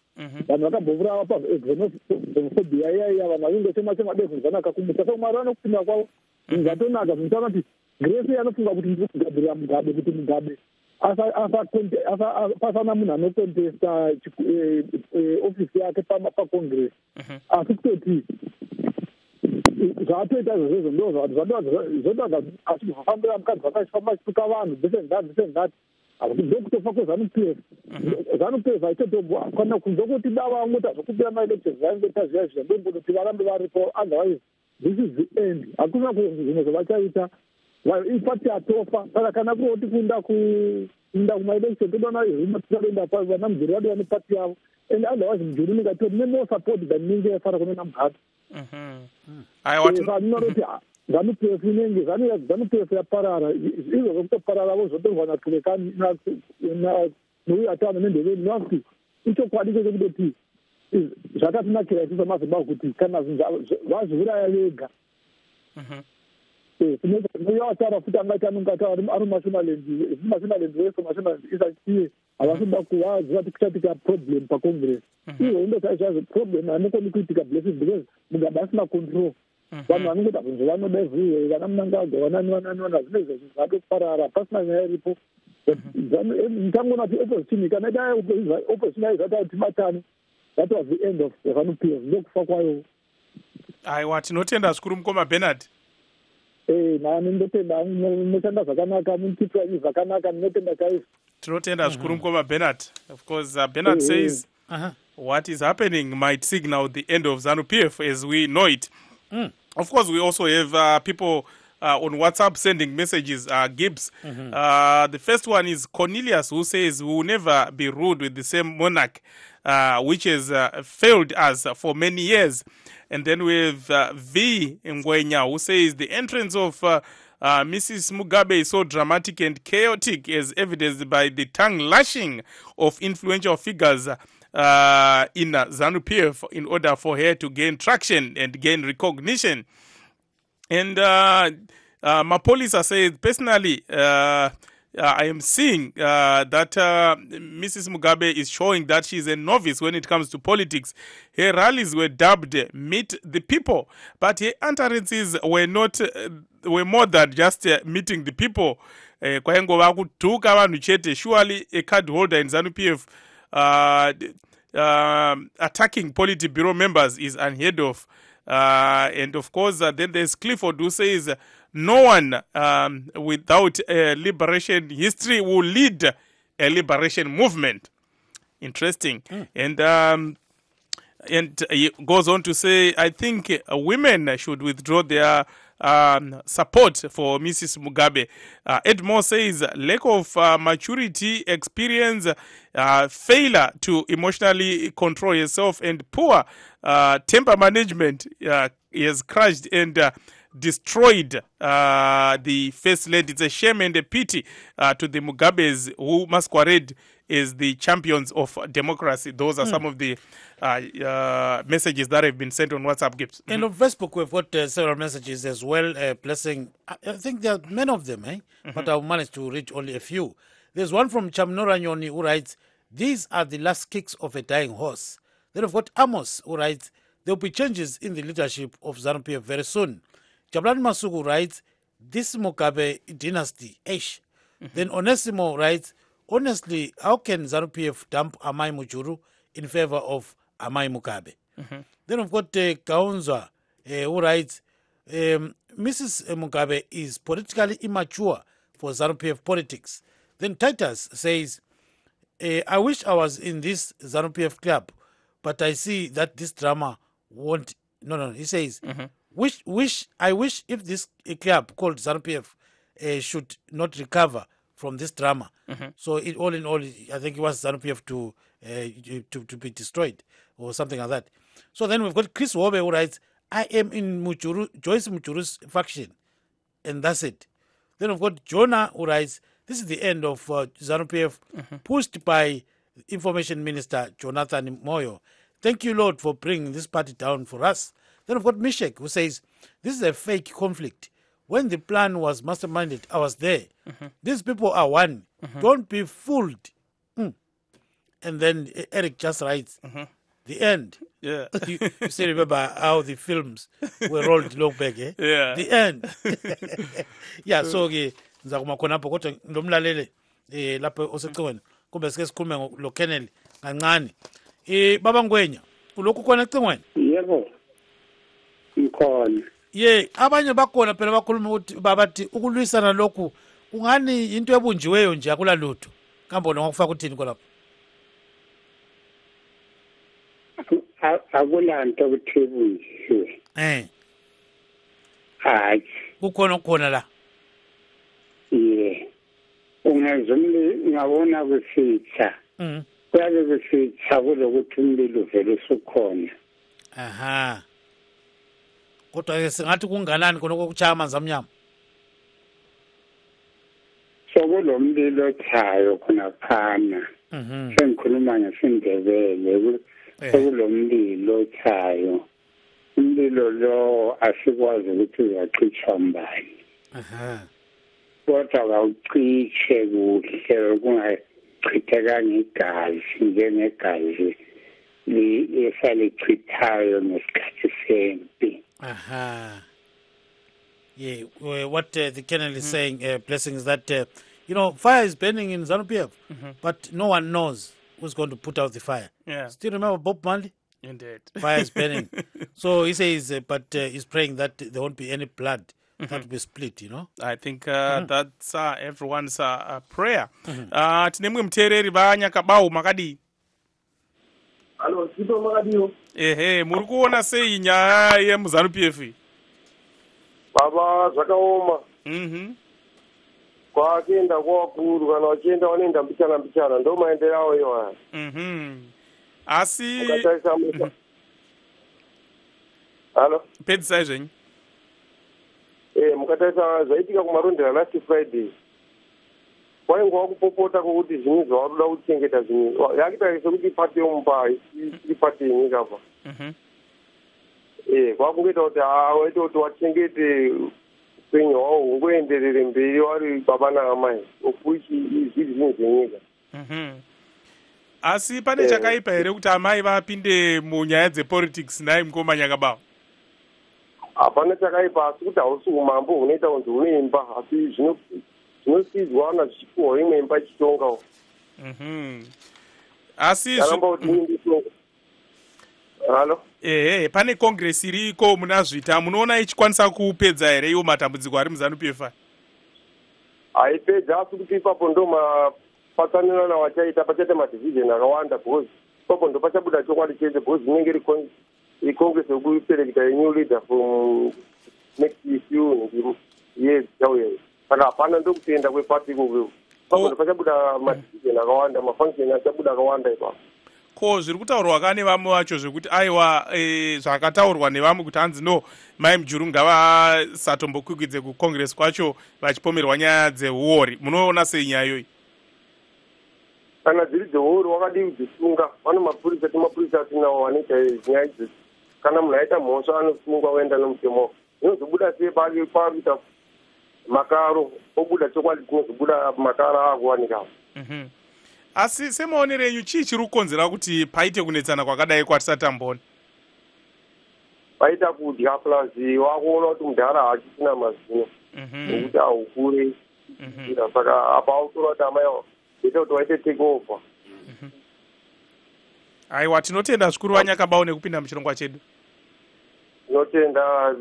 [SPEAKER 7] vanhu vakambovurawa paxenophobia iyaiya vanhu vaingochema chema dei zvinzvanaka kumuta so mwari vanokupinda kwavo zvatonaka zvinotaura kuti grese anofunga kuti ndiri kugadzirira Mugabe kuti Mugabe pasana munhu anokontesta ofisi yake pacongress asi kutoti zvatoita zvozvo ndo zvotoga achifambira mukadzi vakachifamba achituka vanhu dzesengati ndokutofa kweZANU-PF. ZANU-PF haitotofanira kunze kuti dava vangota zvokupira maelections vaingoita zviya zviya ndembonoti varambe varipo otherwise this is the end. Hakuna zvimwe zvavachaita ipati yatofa saka kana kuroti kuenda kumaelection todaona zvinotisaenda vana mujeri vadi vane pati yavo and otherwise mujeri unengatoti nemore support than ninge yafara kunena Mugabe. Vanoti ZANU-PF inenge ZANU-PF yaparara izvo zvokutoparara vozotorwa naTulekani nouyo atano nendeveni nokuti ichokwadi chekutoti zvakatinakira isu samaZimbabwe kuti kana vazviuraya vega noyawataura futi angaita anongata ari mashonaland wese mashonaland isachiye havasinoda kuvaziva kuti kuchatika problem pacongress ivo indosaizvazvo problem anokoni kuitika blessing because Mugabe asina control vanhu vanongota kunzvo vanoda vhuye vana munangagwa vanani zvinezvo zvatoparara pasina nyaya iripo ndangona kuti opposition kana dai opposition aizvata tibatane that was the end of ZANU-PF ndokufa kwayo.
[SPEAKER 1] Aiwa tinotenda zvikuru mukoma Bernard.
[SPEAKER 7] Nani ndotenda munoshanda zvakanaka munotitwa zvakanaka ndinotenda chaizvo.
[SPEAKER 1] Tinotenda zvikuru mukoma Bernard. Of course Bernard says what is happening might signal the end of ZANU-PF as we know it. Of course we also have people on WhatsApp sending messages, Gibbs. The first one is Cornelius, who says we will never be ruled with the same monarch which has failed us for many years. And then we have V. Ngwenya, who says the entrance of Mrs. Mugabe is so dramatic and chaotic, as evidenced by the tongue lashing of influential figures in ZANU-PF in order for her to gain traction and gain recognition. And Mapolisa says, personally, I am seeing that Mrs. Mugabe is showing that she is a novice when it comes to politics. Her rallies were dubbed Meet the People, but her utterances were not were more than just meeting the people. Surely a card holder in ZANU-PF attacking Politburo members is unheard of. And of course, then there's Clifford, who says no one without a liberation history will lead a liberation movement. Interesting. And he goes on to say, I think women should withdraw their support for Mrs. Mugabe. Edmore says lack of maturity, experience, failure to emotionally control yourself, and poor temper management has crushed and destroyed the first lady. It's a shame and a pity to the Mugabes who masquerade as the champions of democracy. Those are some of the messages that have been sent on WhatsApp groups.
[SPEAKER 2] And on Facebook, we've got several messages as well, blessing. I think there are many of them, but I've managed to reach only a few. There's one from Chamnora Nyoni who writes, "These are the last kicks of a dying horse." Then we've got Amos who writes, "There will be changes in the leadership of ZANU-PF very soon." Jablan Masuku writes, "This Mugabe dynasty, eish." Then Onesimo writes, "Honestly, how can ZANU-PF dump Amai Mujuru in favor of Amai Mugabe?" Then we've got Kaunzwa who writes, "Mrs. Mugabe is politically immature for ZANU-PF politics." Then Titus says, "I wish I was in this ZANU-PF club, but I see that this drama won't." No. He says, I wish if this club called ZANU-PF should not recover from this drama. So all in all, I think it was ZANU-PF to be destroyed or something like that. So then we've got Chris Wobe who writes, "I am in Joyce Muchuru's faction, and that's it." Then we've got Jonah who writes, "This is the end of ZANU-PF pushed by Information Minister Jonathan Moyo. Thank you, Lord, for bringing this party down for us." Then we've got Mishek who says, "This is a fake conflict. When the plan was masterminded, I was there. These people are one. Don't be fooled." And then Eric just writes, "The end."
[SPEAKER 1] Yeah.
[SPEAKER 2] You still remember how the films were rolled long back, eh?
[SPEAKER 1] Yeah.
[SPEAKER 2] The end. Yeah, so ngiza kuma khona apho kodwa ngomlalele lapho osecweni kumbe sike sikhulume lo Kennel kancane. Baba Ngwenya, ulokhu khona ecingweni?
[SPEAKER 5] Yebo. Ngikhona.
[SPEAKER 2] Ye, abanye bakhona phela bakhuluma ukuthi babathi ukulwisana lokhu ungani into ebunjiweyo nje akula lutho. Kambe noma kufaka uthini kolapho?
[SPEAKER 5] Akulanto kuthibunjiwe. Hayi.
[SPEAKER 2] Kukhona la.
[SPEAKER 5] Yeah. Ngabona kusitha. Kuyabe kusitha kulokuthi umlilo uvele usukhona.
[SPEAKER 2] Aha. Kodwa singathi kunganani khona kokuchaya amanzi amnyama?
[SPEAKER 5] Sokulomlilo ochayo khona phana. Sengikhuluma ngesindebele. Sokulomlilo ochayo. Umlilo lo asikwazi ukuthi uyaqhitshwa mbani. Kodwa kawucishe kuhle kungachithekanga igazi njengegazi esalichithayo ngesikhathi sempi.
[SPEAKER 2] Yeah, what the Colonel is saying, Blessing, is that, fire is burning in ZANU-PF, but no one knows who's going to put out the fire.
[SPEAKER 1] Yeah.
[SPEAKER 2] Still remember Bob Marley?
[SPEAKER 1] Indeed.
[SPEAKER 2] Fire is burning. So he says, but he's praying that there won't be any blood that will be split,
[SPEAKER 1] I think that's everyone's prayer. Tinemwe mtereri vanyakabawu makadi.
[SPEAKER 11] Hello, Sipo Makadiyo.
[SPEAKER 1] Muri kuona sei nyaya yemuZANU-PF?
[SPEAKER 11] Baba zvakaoma. Kwakuenda kwakuru kana wachienda wanoenda mbichana ndo maendero awo iwayo.
[SPEAKER 1] Asi
[SPEAKER 11] Hello.
[SPEAKER 1] Pedzisai zvenyu.
[SPEAKER 11] Mukatarisa zvaitika kumarondera last Friday. Waingwa kupopota kuti zvinhu zvawaruda kuchengeta zvinhu. Yakuita sekuti pati yomumba iri pati yenyika apa. Kwakungoita kuti waita kuti wachengete upenyu hwawo hungoenderere mberi wari baba naamai. Okuichi izviri zvinhu zvenyika.
[SPEAKER 1] Asi pane chakaipa here kuti amai vapinde munyaya dzepolitics naye mukoma Nyakabawu?
[SPEAKER 11] Hapana chakaipa, asi kuti hausi umambo hunoita kunzi hunoimba, asi zvinosidzwa na zvichipuhwa imwe imba ichitongawo.
[SPEAKER 1] Asi
[SPEAKER 11] Halo?
[SPEAKER 1] Pane congress iriko muna zvita, munoona ichikwanisa kupedza here iwo matambudziko ari muZANU-PF?
[SPEAKER 11] Haipedza, asi kuti ipapo ndo mapatsanirana wachaita pachaita madivision akawanda, because ipapo ndo pachabuda chokwadi chete, because inenge icongress yekuperekita new leader from next few years chauya. Saka hapana ndo kutoenda kwepati ikoko. Ipapo ndo pachabuda madivision akawanda, mafunction achabuda akawanda ipapo.
[SPEAKER 1] ko zviri kutaurwa kane vamwe vacho zvekuti aiwa zvakataurwa nevamwe kuti hanzi no mai mujuru ngavasatombokwikwidze kucongress kwacho vachipomerwa nyaya dzeuori. Munoona sei nyaya iyoyi?
[SPEAKER 11] Kana dziri dzeuori wakadii kudzisunga? Vane mapurisa atinawo vanoita nyaya idzi. Kana munhu aita mhosva anosungwa oenda nomutemo. Zvinozobuda sei pakuita makaro obuda chokwadi chinozobuda makaro akuwanika.
[SPEAKER 1] Asi semaonero enyu chii chiri kukonzera kuti paite kunetsana kwakadai kwatisatambona?
[SPEAKER 11] Paita kudya plus wakuona kuti mudhara hachisina mazino nekuti haukure. Saka apa autora kuti amaiwa ita kuti waite take over.
[SPEAKER 1] Aiwa, tinotenda zvikuru Wanyakabawo nekupinda muchirongwa chedu.
[SPEAKER 11] Tinotenda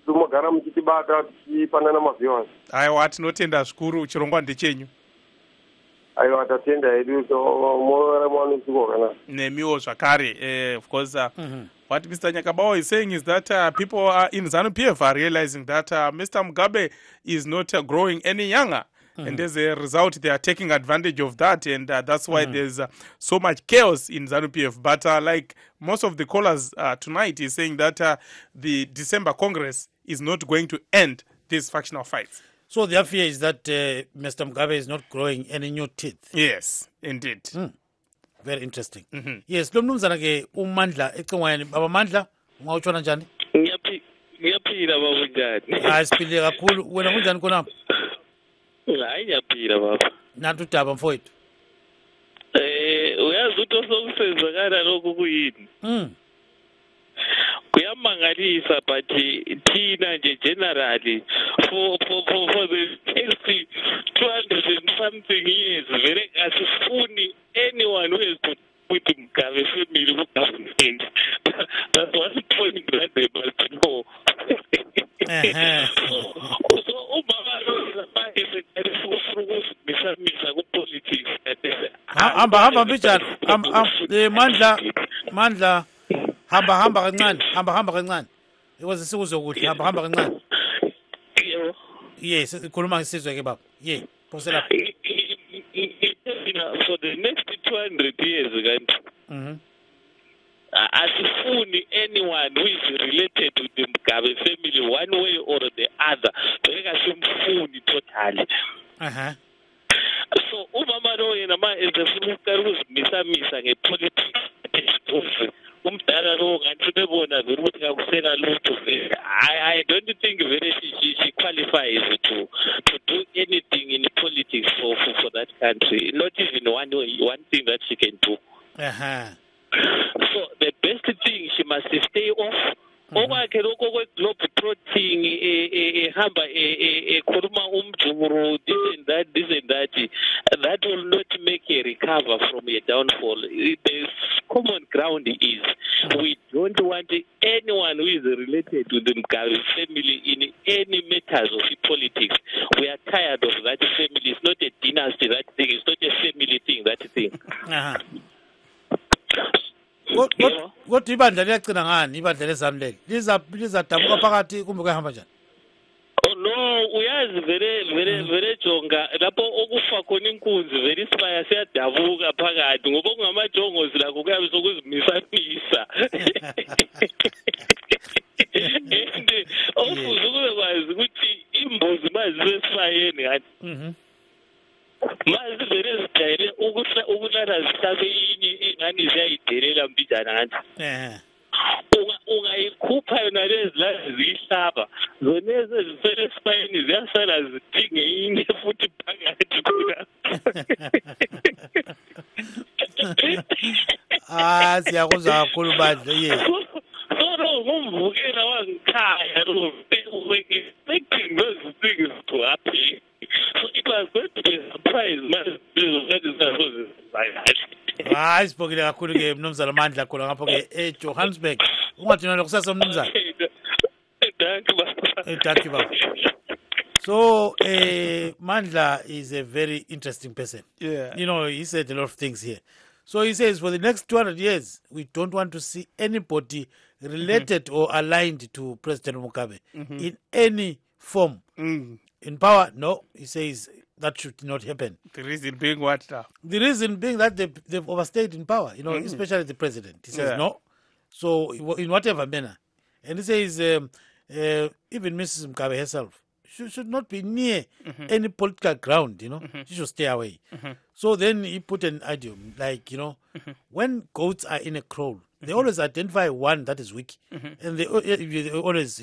[SPEAKER 11] munogara muchitibata tichipanana maviewers.
[SPEAKER 1] Aiwa, tinotenda zvikuru, chirongwa ndechenyu.
[SPEAKER 11] Aiwa, tatenda hedu mwanosiko kana.
[SPEAKER 1] Nemiwo zvakare, of course. What Mr. Nyakabawo is saying is that people in ZANU-PF are realizing that Mr. Mugabe is not growing any younger. And as a result, they are taking advantage of that, and that's why there's so much chaos in ZANU-PF. But like most of the callers tonight is saying that the December Congress is not going to end these factional fights.
[SPEAKER 2] So their fear is that Mr. Mugabe is not growing any new teeth.
[SPEAKER 1] Yes, indeed.
[SPEAKER 2] Very interesting. Yes, lo mnumzana ke uMandla ecingweni baba Mandla ungawutshona njani?
[SPEAKER 12] Ngiyaphila baba njani?
[SPEAKER 2] Hayi siphile kakhulu. Wena kunjani khona?
[SPEAKER 12] Hayi ngiyaphila baba.
[SPEAKER 2] Nantu udaba mfowethu.
[SPEAKER 12] Uyazi ukuthi osokusenzakala lokhu kuyini? Kuyamangalisa but thina nje generally for the next 200 and something years very asifuni anyone who has to put Mugabe family with government. That's one point that they must know. So
[SPEAKER 2] hamba mbijana Mandla hamba kancane kancane because sikuzokuhle hamba kancane. Yes, khuluma ngesizwe ke baba. Phosela.
[SPEAKER 12] For the next 200 years kanti asifuni anyone who is related to the Mugabe family one way or the other. Asimfuni totally. So umama lo yena ma ezefuna ukuzimisa ngepolitics umdala lo ngathi bebona ukuthi kakusela lutho. I don't think very she qualifies to do anything in politics for that country. Not even one thing that she can do. So the best thing, she must stay off. Okwakhe lokho kwe-globe trotting ehamba ekhuluma umjumuru this and that will not make her recover from a downfall. The common ground is we don't want anyone who is related to the Mugabe family in any matters of politics. We are tired of that family. It's not a dynasty, that thing. It's not a family thing, that thing.
[SPEAKER 2] Kodwa ibandla liyagcina ngani ibandla lezamleli lizadabuka phakathi kumbe kuyahamba njani?
[SPEAKER 12] Oh no, uyazi vele jonga lapho okufa khona inkunzi vele isibaya siyadabuka phakathi ngoba kungamajongozi la kuyabe sokuzimisa and ofuze kube kwazi ukuthi imbuzi mazisesifayeni ngathi mazi vele zijayele ukulala zihlabe yini ingani ziyayidelela mbijana ngathi ungayikhupha yona lezi la ziyihlaba zona ezifele esifayeni ziyasala zidinge yini futhi phakathi khona.
[SPEAKER 2] Siyakuzwa kakhulu bandla
[SPEAKER 12] so ngumvukela wangikhaya expecting those things to happen. So it was going to be a surprise, man.
[SPEAKER 2] Hayi sibongile kakhulu ke mnumzana Mandla khona ngapho ke eJohannesburg. Ungathina lokusasa mnumzana. Thank you baba. So Mandla is a very interesting person.
[SPEAKER 1] Yeah.
[SPEAKER 2] You know, he said a lot of things here. So he says for the next 200 years, we don't want to see anybody related or aligned to President Mugabe in any form. In power, no. He says that should not happen.
[SPEAKER 1] The reason being what now?
[SPEAKER 2] The reason being that they've overstayed in power, especially the president. He says no. So in whatever manner. And he says even Mrs. Mugabe herself should not be near any political ground, She should stay away. So then he put an idiom like, when goats are in a kraal, they always identify one that is weak. And they always,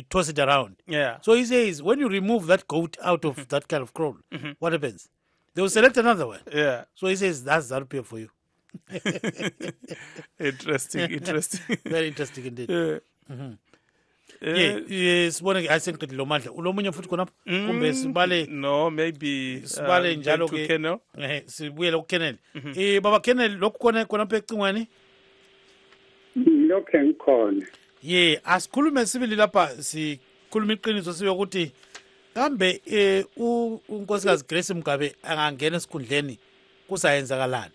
[SPEAKER 2] toss it around.
[SPEAKER 1] Yeah.
[SPEAKER 2] So he says, when you remove that goat out of that kind of kraal, what happens? They will select another one.
[SPEAKER 1] Yeah.
[SPEAKER 2] So he says, that's ZANU-PF for you.
[SPEAKER 1] Interesting.
[SPEAKER 2] Very interesting indeed.
[SPEAKER 1] Yeah.
[SPEAKER 2] Sibone I think lo mandla ulomunye futhi khonapho kumbe sibale
[SPEAKER 1] no maybe
[SPEAKER 2] sibale njalo ke sibuyele ku Kennel baba Kennel lokhu khonapho ecingweni
[SPEAKER 5] lokho ngikhona
[SPEAKER 2] asikhulume sibili lapha sikhuluma iqiniso sibe ukuthi kambe unkosikazi Grace Mugabe angangena esikhundleni kusayenzakalani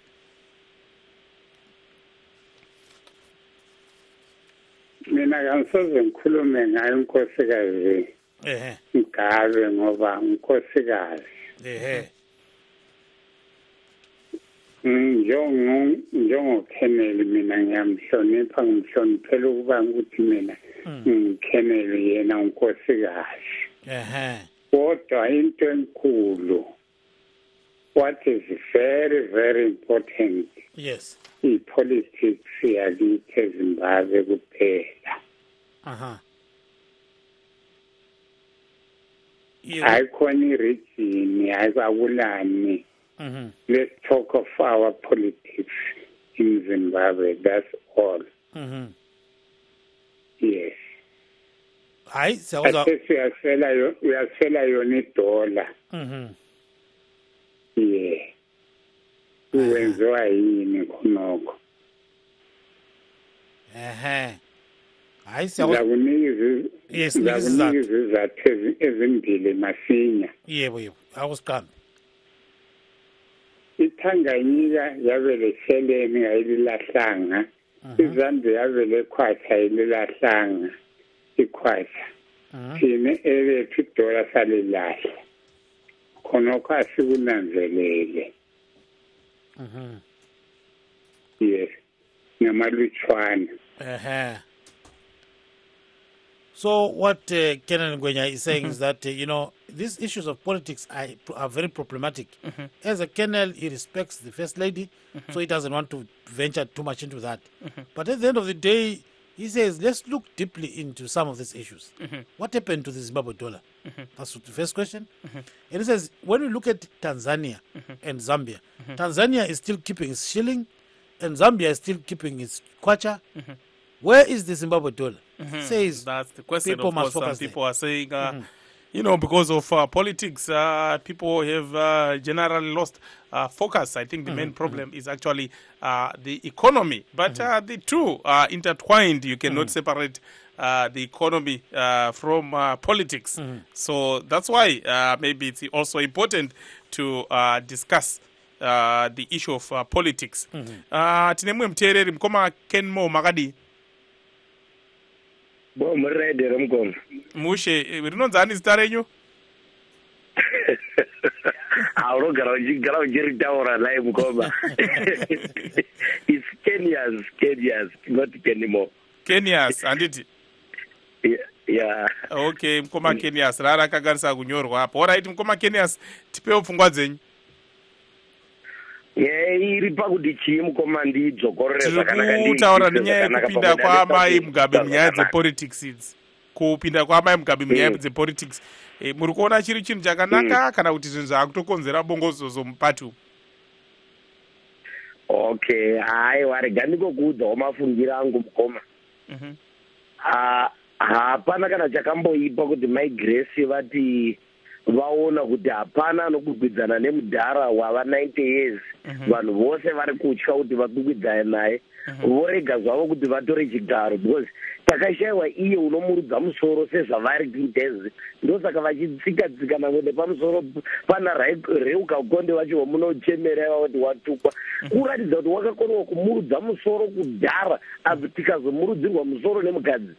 [SPEAKER 5] mina kangisoze ngikhulume ngayo unkosikazi Mugabe ngoba unkosikazi njengoKennel mina ngiyamhlonipha ngimhloniphela ukuba ukuthi mina Kennel yena unkosikazi kodwa into enkulu what is very very important i-politics yakithi eZimbabwe kuphela ayikhona i-region ayibakulani. Let's talk of our politics in Zimbabwe. That's all. Yes.
[SPEAKER 2] Hayi
[SPEAKER 5] uyasela yona idola. Yeah. Uwenziwa yini khonoko?
[SPEAKER 2] Hayi
[SPEAKER 5] siyakunika izathu ezimbili masinya.
[SPEAKER 2] Yebo akusiqambe.
[SPEAKER 5] iTanganyika yavele Sheleni ayililahlanga iZambia yavele Khwacha ayililahlanga iKhwacha thina elethu idola salilahla khonokho asikunanzelele yes ngamalutshwana
[SPEAKER 2] So what Kenan Ngwenya is saying is that, these issues of politics are very problematic. As a Colonel, he respects the First Lady, so he doesn't want to venture too much into that. But at the end of the day, he says, let's look deeply into some of these issues. What happened to the Zimbabwe dollar? That's the first question. And he says, when we look at Tanzania and Zambia, Tanzania is still keeping its shilling, and Zambia is still keeping its kwacha. Where is the Zimbabwe dollar? Says
[SPEAKER 1] that's the question.
[SPEAKER 2] People
[SPEAKER 1] of
[SPEAKER 2] must
[SPEAKER 1] course,
[SPEAKER 2] focus
[SPEAKER 1] some people are saying, because of politics, people have generally lost focus. I think the main problem is actually the economy. But the two are intertwined. You cannot separate the economy from politics. So that's why maybe it's also important to discuss the issue of politics. Tinemwe mtereri mkoma Kenmo Magadi.
[SPEAKER 9] Bo murede romkom.
[SPEAKER 1] Mushe rinonzani zita renyu?
[SPEAKER 9] Auro garo jiri taura lai mkoma. It's Kenyas, not Kenimo.
[SPEAKER 1] Kenyas, anditi?
[SPEAKER 9] Yeah.
[SPEAKER 1] Okay, mkoma Kenyas, rara kaganisa kunyorwa hapo. Alright, mkoma Kenyas, tipeo pfungwa zenyu.
[SPEAKER 9] Iri pakuti chii komandi idzokorera
[SPEAKER 1] tiri kutaura nenyaya yekupinda kwaamai Mugabe munyaya dzepolitics idzi kupinda kwaamai Mugabe munyaya dzepolitics muri kuona chiri chinhu chakanaka kana kuti zvinhu zvaakutokonzera bongozozo mupati umu?
[SPEAKER 9] Okay, hai warega ndikokuudzawo mafungiro angu mukoma. Hapana kana chakamboipa kuti mai Grace vati vaona kuti hapana anokugwidzana nemudhara wava 90 years. Vanhu vose vari kutya kuti vakwikwidzane naye vorega zvavo kuti vatore chigaro because takashayiwa iye unomurudza musoro sezvavari kuita izvi. Ndosaka vachitsikatsikana kuende pamusoro pana reuka konde vachiwa munochemera vati watukwa kuratidza kuti wakakoniwa kumurudza musoro kudhara abva tikazomurudzirwa musoro nemukadzi.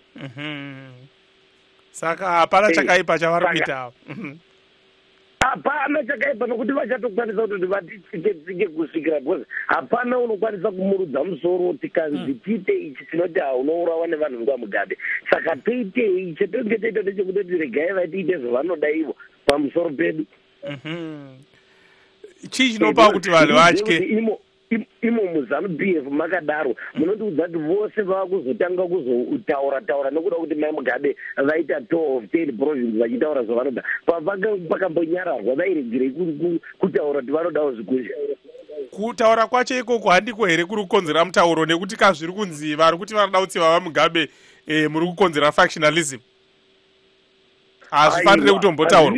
[SPEAKER 1] Saka hapana chakaipa chavari kuita.
[SPEAKER 3] hapana chakaipa nokuti vachatokwanisa kuti vatitsike kusvikira because hapana unokwanisa kumurudza musoro tikanzi tiite ichi tinoti unourawa nevanhu nguva Mugabe. Saka toitei chetonge toita ndechekutoti regai vatiite zvavanoda ivo pamusoro pedu.
[SPEAKER 1] Chii chinopa kuti vanhu vatye?
[SPEAKER 3] Imo muZANU-PF makadaro munondiudza kuti vose vava kuzotanga kuzotaura nokuda kuti mai Mugabe vaita tour of 10 province vachitaura zvavanoda pakambonyararwa vairegerei kutaura kuti vanodawo zvikuzha.
[SPEAKER 1] Kutaura kwacho ikoko handiko here kuri kukonzera mutauro nekuti kazviri kunzi vari kuti vanoda kutsiva mai Mugabe muri kukonzera factionalism. Hazvifanire kutombotaura.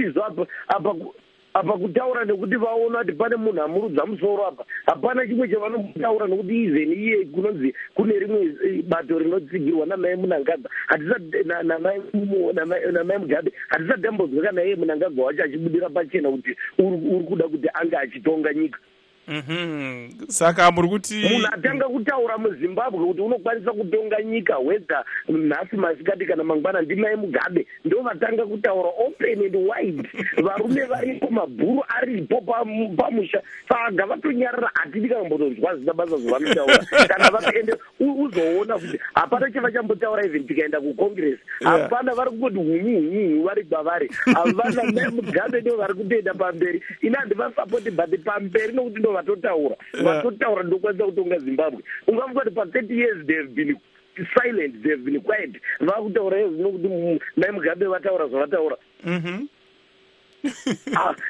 [SPEAKER 3] Apa kutaura nekuti vaona kuti pane munhu amurudza musoro apa hapana chimwe chavanotaura nokuti even iye kunonzi kune rimwe bato rinotsigirwa namai Munangagwa namai Mugabe hatisadambodzwa kana iye Munangagwa wacho achibudira pachena kuti uri kuda kuti anga achitonga nyika.
[SPEAKER 1] Saka muri kuti
[SPEAKER 3] munhu atanga kutaura muZimbabwe kuti unokwanisa kutonga nyika whether nhasi masikati kana mangwana ndimai Mugabe ndo vatanga kutaura open and wide. Varume varipo mabhuru aripo pamusha saka gavatonyarara hatidi kana mbotozwa zita basa zvavanotaura kana vatoende uzoona kuti hapana chava chambotaura even tikaenda kucongress hapana vari kungoti hunyu vari kwavari havana mai Mugabe ndo vari kutoenda pamberi ina handivasapoti but pamberi nokuti ndo vatotaura ndokwanisa kutonga Zimbabwe. Ungavuka kuti pa30 years they have been silent, they have been quiet. Vakutaura nokuti mai Mugabe vataura zvavataura.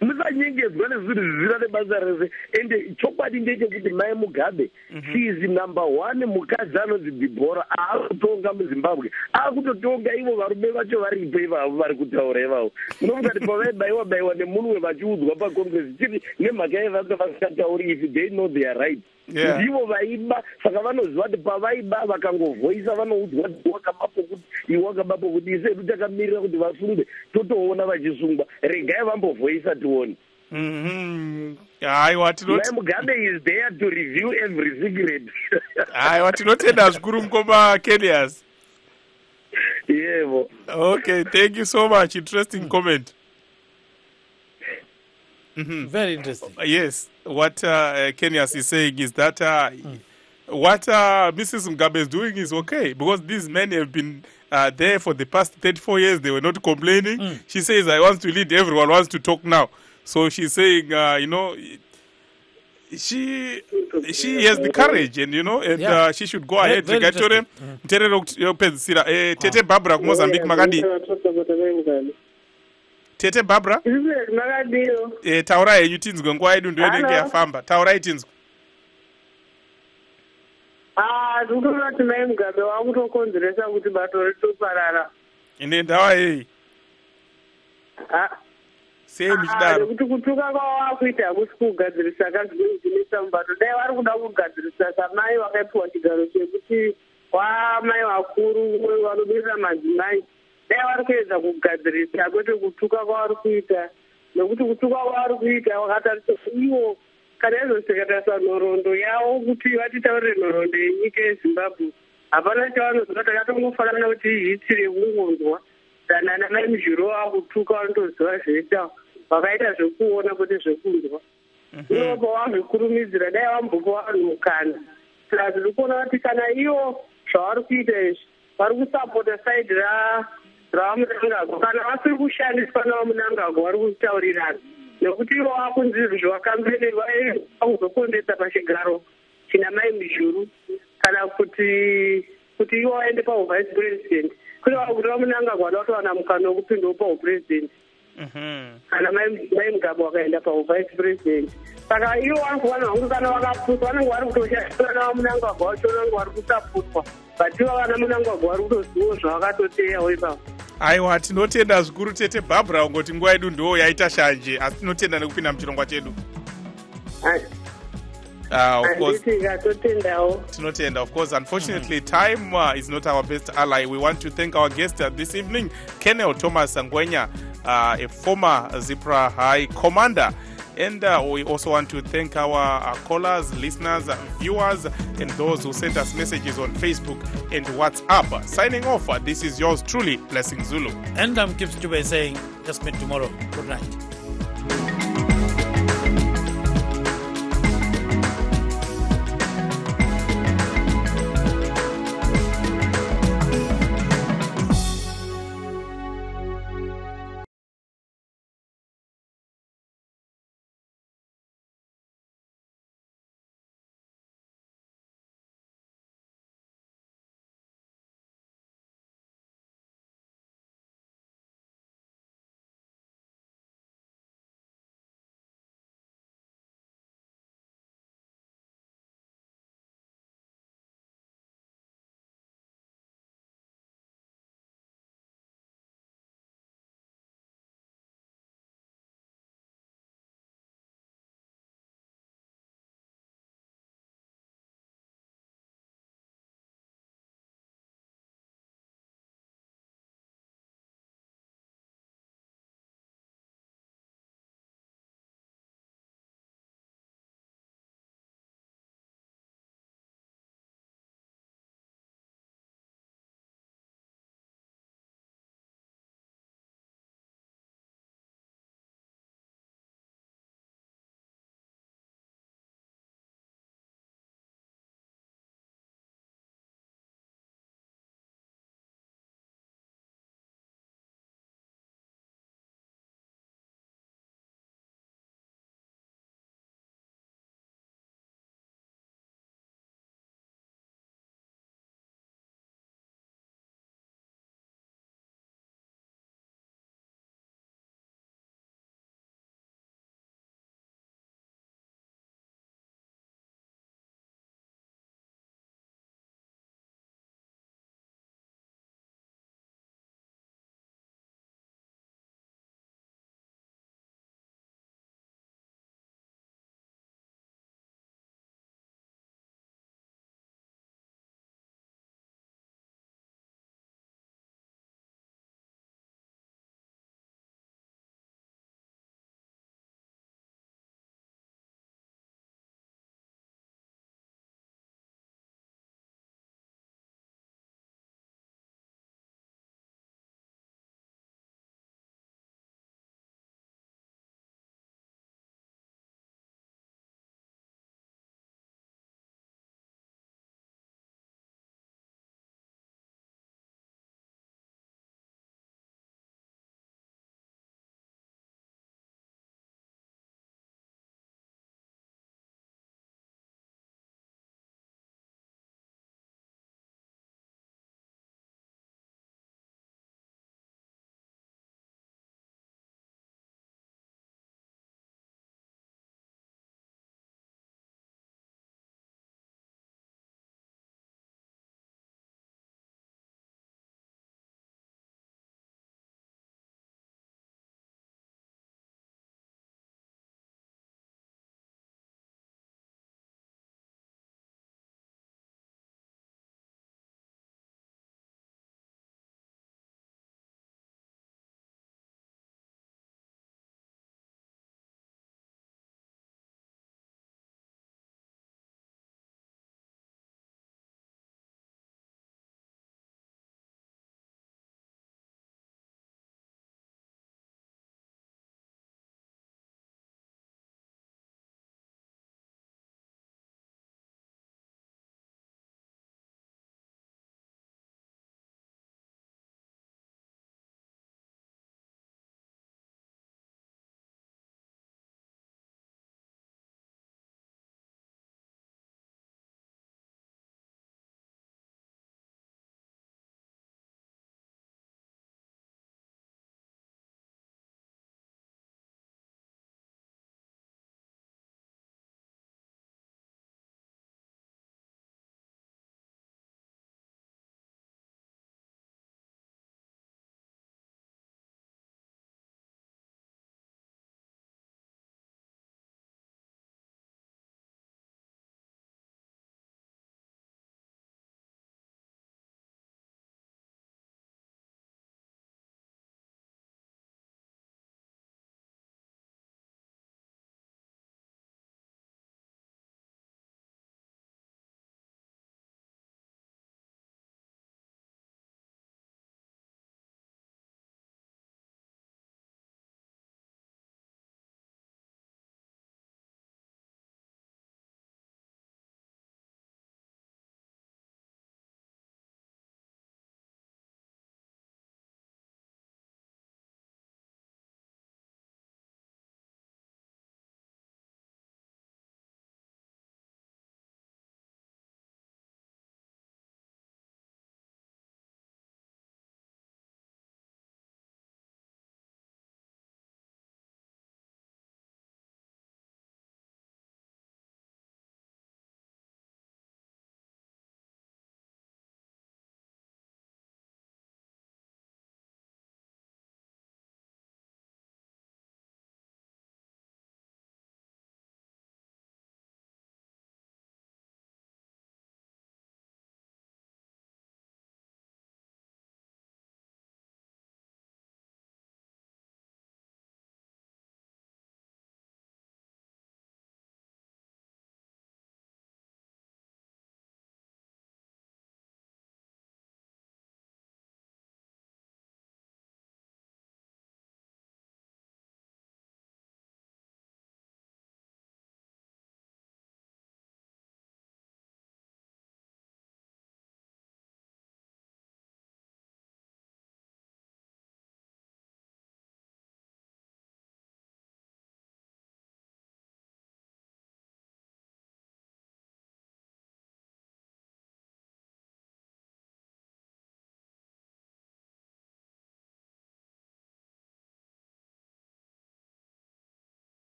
[SPEAKER 3] Musanyengedzwa nezvinhu zvisina nebasa rese. Ende chokwadi ndechekuti mai Mugabe she is number 1 mukadzi anonzi Dibora akutonga muZimbabwe. Akutotonga ivo varume vacho varipo ivavo vari kutaura ivavo. Unovuka kuti pavaibayiwa nemunwe vachiudzwa pacongress chiti nemhaka yevanga vasingatauri if they know they are right. Ndivo vaiba saka vanoziva kuti pavaiba vakangovhoisa vanoudzwa kuti wakabapo kuti isedu takamirira kuti vasungwe totoona vachisungwa regai vambovhoisa tione.
[SPEAKER 1] Aiwa
[SPEAKER 3] mai Mugabe is there to review every secret.
[SPEAKER 1] Aiwa tinotenda zvikuru mukoma Kenias.
[SPEAKER 3] Yevo.
[SPEAKER 1] Okay, thank you so much. Interesting comment.
[SPEAKER 2] Very interesting.
[SPEAKER 1] Yes, what Kenyas is saying is that what Mrs. Mugabe is doing is okay because these men have been there for the past 34 years. They were not complaining. She says, I want to lead, everyone wants to talk now. So she's saying, you know, she has the courage and, you know, and she should go ahead. Tete Barbara, Mozambique, Magadi. Tete Barbara? Taura yenyu tinzwe nguva yedu ndoinenge yafamba. Taura itinzwe.
[SPEAKER 13] Ndikutoona kuti mai Mugabe wakutokonzeresa kuti bato ritoparara.
[SPEAKER 1] Ine ndawa yei? Sei muchidaro?
[SPEAKER 13] Kuti kutuka kwavakuita hakusi kugadzirisa kazvinisa mubato. Dai vari kuda kugadzirisa samai wakaipiwa chigaro chekuti wamai vakuru vanomirira madzimai. Dai vari kuedza kugadzirisa kwete kutuka kwavari kuita nekuti kutuka kwavari kuita wakatarisa ivo kana izosekatarisa nhoroondo yavo kuti vatitaurire nhoroondo yenyika yeZimbabwe hapana chavanoziva. Takatongofanana kuti ihitiri yekungonzwa danana mai Muzhiro vakutuka vanotoziva zveita vakaita zvekuona kwete zvekunzwa. Inopa wazvikurumidzira dai vambopa vanhu mukana. Saka zviri kuona kuti kana ivo zvavari kuita izvi vari kusapota saidi raMunangagwa kana vasiri kushandiswa navaMunangagwa vari kutaurirana nekuti ivo vakunzi zvavakambenerwa vakuzokondesa pachigaro china mai Muzhuru kana kuti ivo vaende pahuvice president kureva kuti vaMunangagwa vada kutowana mukana wekupindawo pahupresident kana mai Mugabe wakaenda pahuvice president. Saka ivo vari kuwana hangu kana vakaputwa vanenge vari kutoshandiswa navaMunangagwa vacho vanenge vari kusaputwa but ivo vana Munangagwa vari kutozivawo zvavakatoteyawo ipapo.
[SPEAKER 1] Aiwa tinotenda zvikuru Tete Barbara ngoti nguva yedu ndo yaita shanje asi tinotenda nekupinda muchirongwa chedu. Of course. Tinotenda, of course. Unfortunately, time is not our best ally. We want to thank our guest this evening, Colonel Thomas Ngwenya, a former ZIPRA High Commander. And we also want to thank our callers, listeners, viewers, and those who sent us messages on Facebook and WhatsApp. Signing off, this is yours truly, Blessing Zulu.
[SPEAKER 2] And I'm Gibbs Jube saying, just meet tomorrow. Good night.